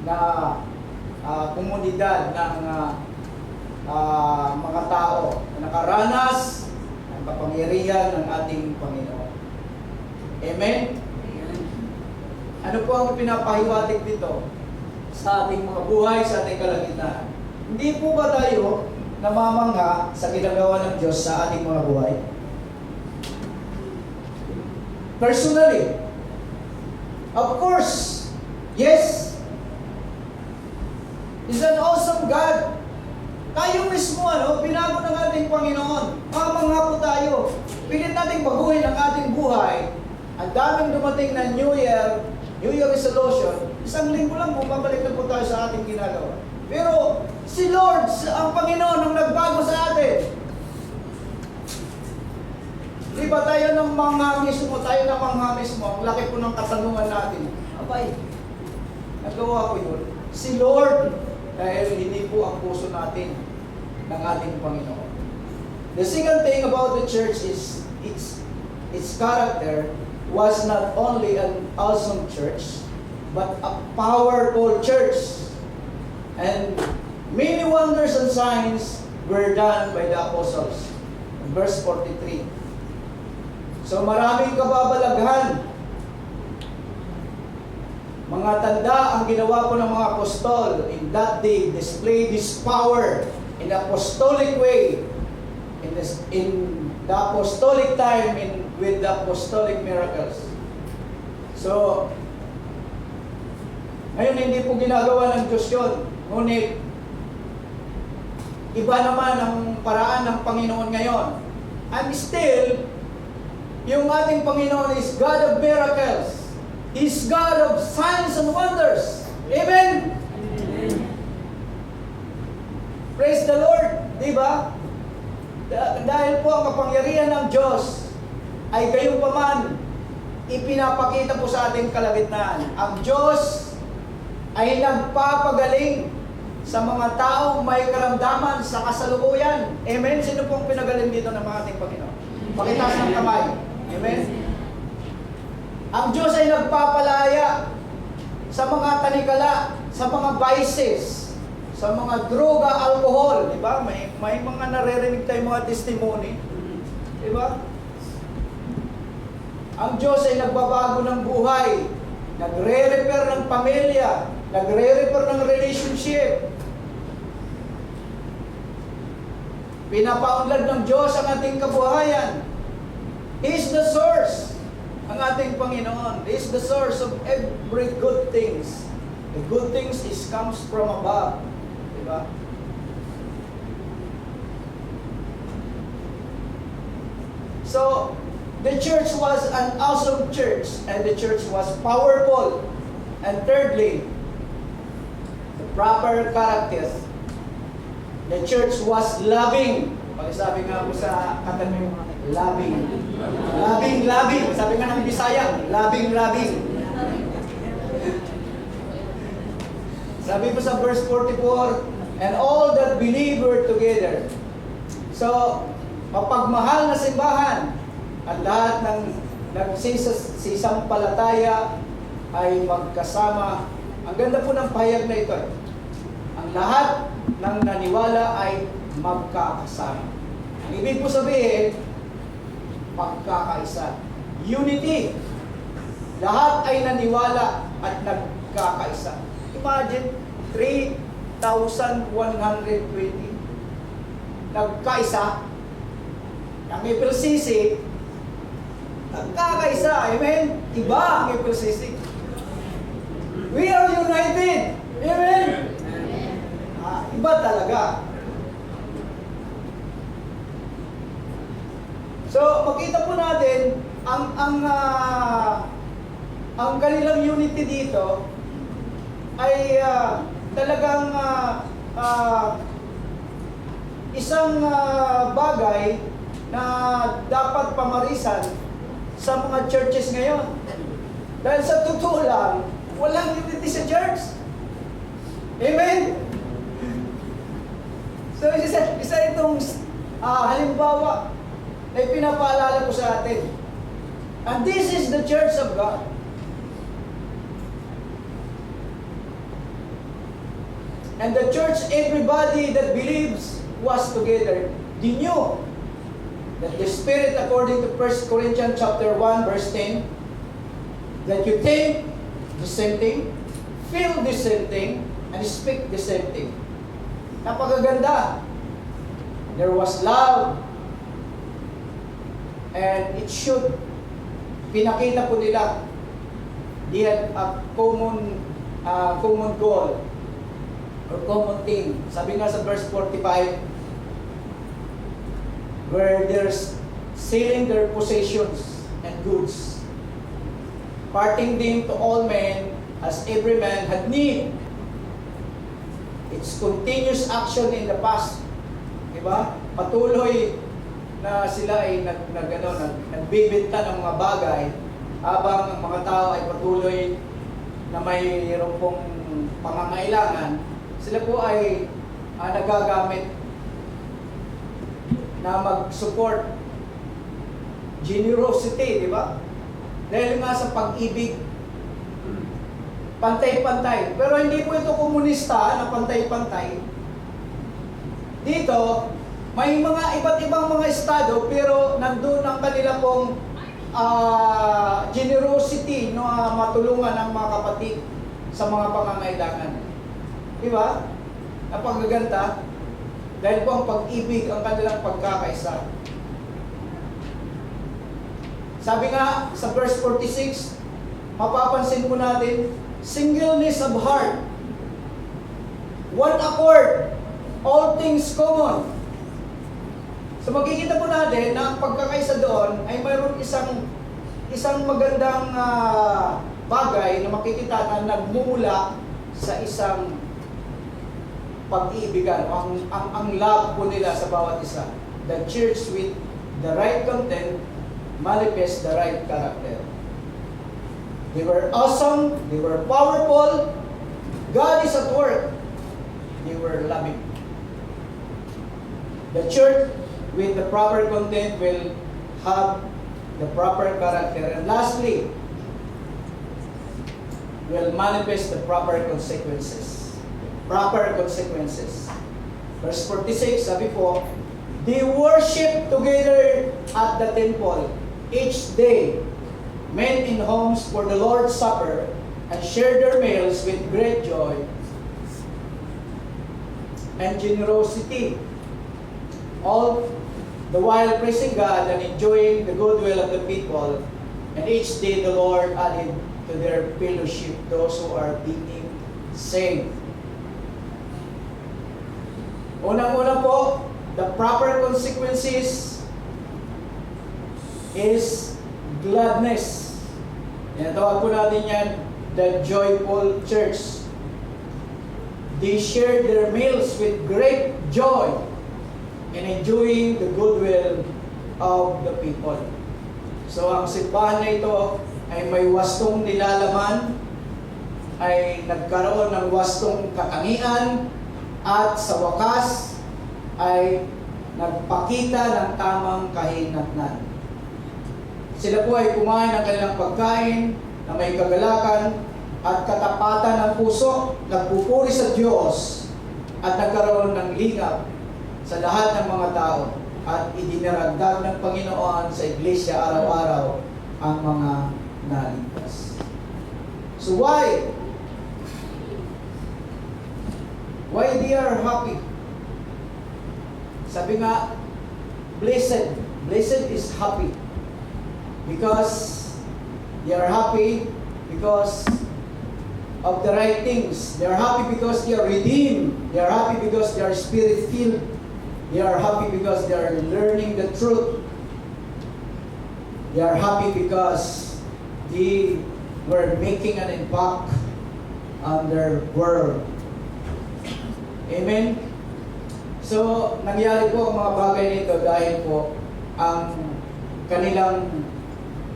na komunidad ng mga tao na nakaranas ng kapangyarihan ng ating Panginoon. Amen? Ano po ang pinapahiwatig dito sa ating mga buhay, sa ating kalagitnaan? Hindi po ba tayo namamangha sa ginagawa ng Diyos sa ating mga buhay? Personally, of course, yes. He's an awesome God. Tayo mismo, binago ng ating Panginoon. Mamangha po tayo. Pilit nating baguhin ang ating buhay. Ang daming dumating na New Year resolution. Isang linggo lang, bumabalik na po tayo sa ating ginagawa. Pero si Lord, ang Panginoon, ang nagbago sa atin. Di ba tayo ng mga mismo, ang laki po ng katanungan natin. Abay, nagawa ko yun. Si Lord, dahil hindi po ang puso natin ng ating Panginoon. The second thing about the church is its character was not only an awesome church, but a powerful church. And many wonders and signs were done by the apostles. In verse 43. So maraming kababalaghan. Mga tanda ang ginawa po ng mga apostol in that day, display this power in the apostolic way, in the apostolic time, with the apostolic miracles. So, ngayon hindi po ginagawa ng Diyos yun. Ngunit, iba naman ang paraan ng Panginoon ngayon. And still, yung ating Panginoon is God of miracles. He's God of signs and wonders. Amen? Amen. Praise the Lord. Diba? kapangyarihan ng Diyos ay gayunpaman ipinapakita po sa ating kalagitnaan. Ang Diyos ay nagpapagaling sa mga taong may karamdaman sa kasalukuyan. Amen? Sino pong pinagaling dito ng ating Panginoon? Pakitaas ng kamay. Amen? Ang Diyos ay nagpapalaya sa mga tanikala, sa mga vices, sa mga droga, alcohol. Diba? May mga naririnig tayong mga testimony. Diba? Ang Diyos ay nagbabago ng buhay, nagre-repair ng pamilya, nagre-repair ng relationship. Pinapaunlad ng Diyos ang ating kabuhayan. He is the source, ang ating Panginoon. He is the source of every good things. The good things comes from above. Diba? So, the church was an awesome church, and the church was powerful. And thirdly, the proper characters. The church was loving. Pag-sabi nga po sa katanong, loving. Loving, loving. Sabi nga ng Bisaya, loving, loving. Sabi po sa verse 44, and all that believe were together. So, mapagmahal na simbahan, at lahat ng nagsisampalataya ay magkasama. Ang ganda po ng pahayag na ito. Ang lahat ng naniwala ay magkakasama. Ang ibig po sabihin, pagkakaisa. Unity. Lahat ay naniwala at nagkakaisa. Imagine, 3,120 nagkaisa. Ang FLCC, nagkakaisa. Amen? Iba ang FLCC. We are united. Amen? Iba talaga. So, makita po natin ang kanilang unity dito ay talagang isang bagay na dapat pamarisan sa mga churches ngayon. Dahil sa totoo lang, walang unity sa church. Amen? So, isa itong halimbawa na ipinapaalala ko sa atin. And this is the church of God. And the church, everybody that believes was together. They knew that the Spirit, according to 1 Corinthians chapter 1, verse 10, that you think the same thing, feel the same thing, and speak the same thing. Napakaganda. There was love. And it should, pinakita po nila, they had a common goal or common thing. Sabi nga sa verse 45, where they're selling their possessions and goods, parting them to all men as every man had need. It's continuous action in the past. Diba? Patuloy na sila ay nagbibenta ng mga bagay habang ang mga tao ay patuloy na mayroon pong pangangailangan, sila po ay nagagamit na mag-support. Generosity, di ba? Dahil nga sa pag-ibig, pantay-pantay. Pero hindi po ito komunista na pantay-pantay. Dito, may mga iba't ibang mga estado, pero nandun ang kanila pong generosity na matulungan ang mga kapatid sa mga pangangailangan. Di ba? Napagaganda. Dahil po ang pag-ibig ang kanilang pagkakaisa. Sabi nga sa verse 46, mapapansin po natin, singleness of heart, one accord, all things common. So makikita po natin na ang pagkakaisa doon ay mayroon isang magandang bagay na makikita na nagmumula sa isang pag-iibigan, ang love po nila sa bawat isa. The church with the right content manifest the right character. They were awesome, they were powerful, God is at work, they were loving. The church with the proper content will have the proper character. And lastly, will manifest the proper consequences. Proper consequences. Verse 46, sabi po, they worship together at the temple each day, met in homes for the Lord's Supper, and shared their meals with great joy and generosity, all the while praising God and enjoying the goodwill of the people. And each day the Lord added to their fellowship those who are being saved. Unang-una po, the proper consequences is gladness. Tinatawag po natin yan, the joyful church. They shared their meals with great joy and enjoying the goodwill of the people. So ang simbahan na ito ay may wastong nilalaman, ay nagkaroon ng wastong katangian, at sa wakas ay nagpakita ng tamang kahinatnan. Sila po ay kumain ng kanilang pagkain na may kagalakan at katapatan ng puso, nagpupuri sa Diyos at nagkaroon ng lingap sa lahat ng mga tao at idinaragdag ng Panginoon sa iglesia araw-araw ang mga naligtas. So why they are happy? Sabi nga, blessed is happy because they are happy because of the right things. They are happy because they are redeemed. They are happy because they are spirit-filled. They are happy because they are learning the truth. They are happy because they were making an impact on their world. Amen? So, nangyari po ang mga bagay nito dahil po ang kanilang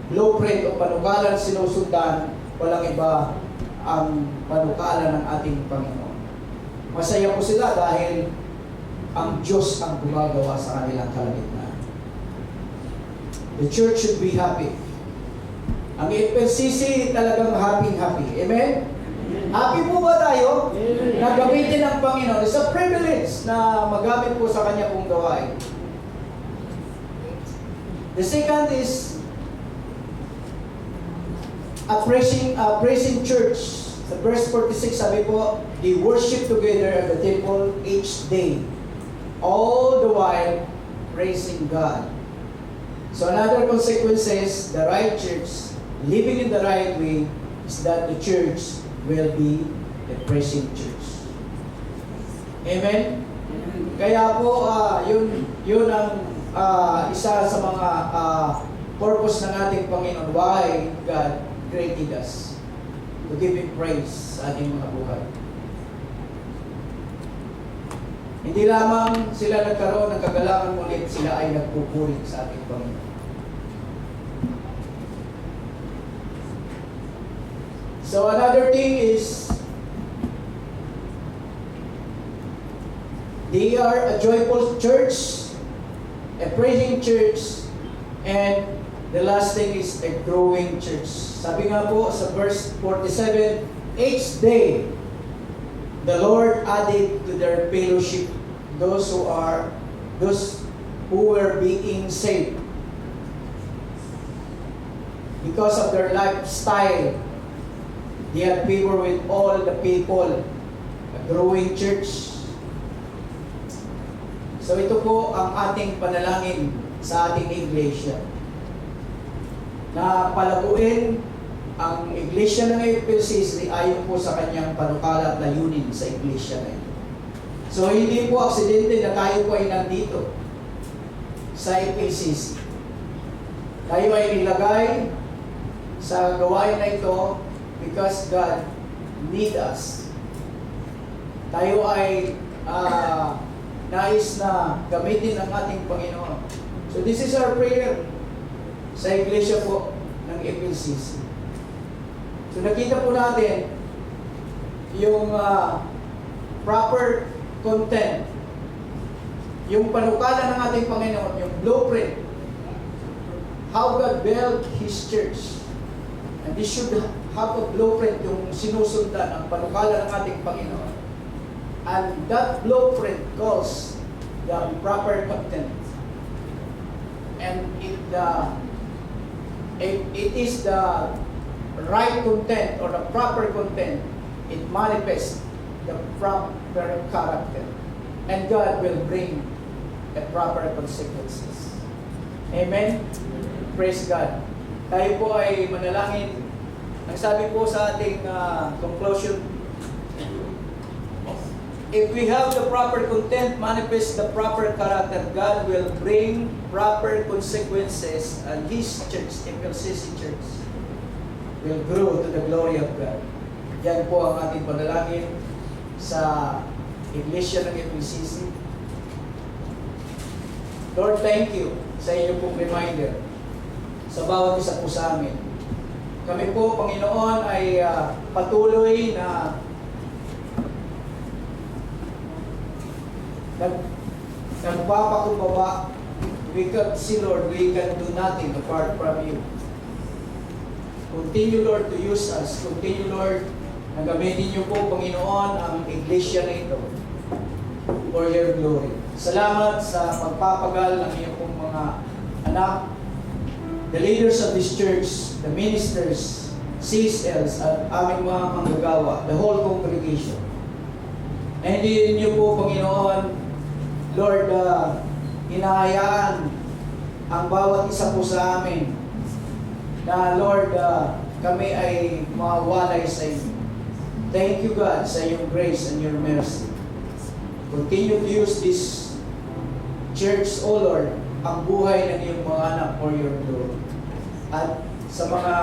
blueprint o panukalan sinusundan, walang iba ang panukalan ng ating Panginoon. Masaya po sila dahil ang Diyos ang gumagawa sa kanilang kalagitnaan. The church should be happy. Ang FLCC talagang happy. Amen? Happy po ba tayo? Na gamitin ng Panginoon. It's a privilege na magamit po sa Kanya pong gawain. The second is a praising church. Sa verse 46, sabi po, they worship together at the temple each day, all the while praising God. So another consequence is the right church, living in the right way, is that the church will be a praising church. Amen? Kaya po, yun ang isa sa mga purpose ng ating Panginoon. Why God created us? To give Him praise sa ating mga buhay. Hindi lamang sila nagkaroon ng kagalakan, ngunit sila ay nagpupuri sa ating Panginoon. So another thing is, they are a joyful church, a praising church, and the last thing is a growing church. Sabi nga po sa verse 47, each day, the Lord added to their fellowship those who were being saved. Because of their lifestyle, they had favor with all the people. A growing church. So ito po ang ating panalangin sa ating iglesia. Na palaguin ang iglesia ng FLCC ayon po sa kanyang panukala at layunin sa iglesia na ito. So hindi po aksidente na tayo po ay nandito sa FLCC. Tayo ay nilagay sa gawain na ito because God need us. Tayo ay nais na gamitin ng ating Panginoon. So So this is our prayer sa iglesia po ng FLCC. So nakita po natin yung proper content, yung panukala ng ating Panginoon, yung blueprint, how God built His church. And this should have a blueprint, yung sinusundan, ang panukala ng ating Panginoon. And that blueprint calls the proper content. And it is the right content or the proper content. It manifests the proper character. And God will bring the proper consequences. Amen? Praise God. Tayo po ay manalangin. Ang sabi po sa ating conclusion, if we have the proper content, manifest the proper character, God will bring proper consequences, and His church, FLCC Church, will grow to the glory of God. Yan po ang ating panalangin sa iglesia ng FLCC. Lord, thank you sa inyo pong reminder sa bawat isa po sa amin. Kami po, Panginoon, ay patuloy na nagpapakumbaba. We can see, Lord, we can do nothing apart from you. Continue, Lord, to use us. Continue, Lord, na gamitin niyo po, Panginoon, ang iglesia na ito for your glory. Salamat sa pagpapagal ng iyong pong mga anak, the leaders of this church, the ministers, CSLs, at aming mga manggagawa, the whole congregation. And hindi niyo po, Panginoon, Lord, hinahayaan ang bawat isa po sa amin na, Lord, kami ay mawalay sa inyo. Thank you, God, sa iyong grace and your mercy. Continue to use this church, O Lord, ang buhay ng iyong mga anak for your glory. At sa mga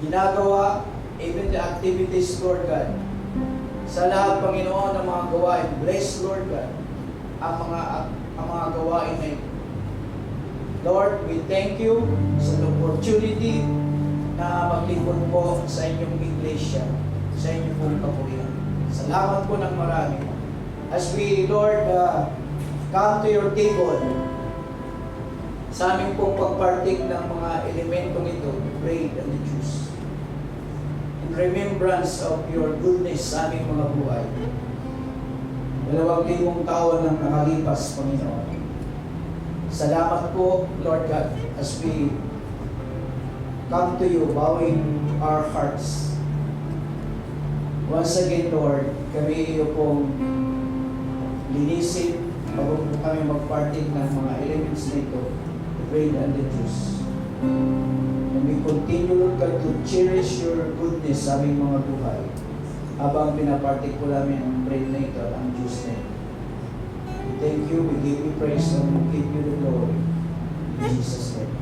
ginagawa, even the activities, Lord God, sa lahat, Panginoon, ng mga gawain, bless, Lord God, ang mga gawain na ito. Lord, we thank you sa opportunity na maglingkod po sa inyong iglesia, sa inyong pong kapurihan. Salamat po ng marami. As we, Lord, come to your table, sa aming pong pagpartik ng mga elementong ito, the bread and the juice, in remembrance of your goodness sa aming mga buhay. 2,000 taon nang nakalipas, Panginoon. Salamat po, Lord God, as we come to you, bowing our hearts. Once again, Lord, kami iyo pong linisin bago po kami magparting ng mga elements na ito, the bread and the juice. And we continue, Lord God, to cherish your goodness sa aming mga buhay habang pinapartik po namin ang bread na ito at ang juice na ito. We thank you, we give you praise, and we give you the glory. In Jesus' name.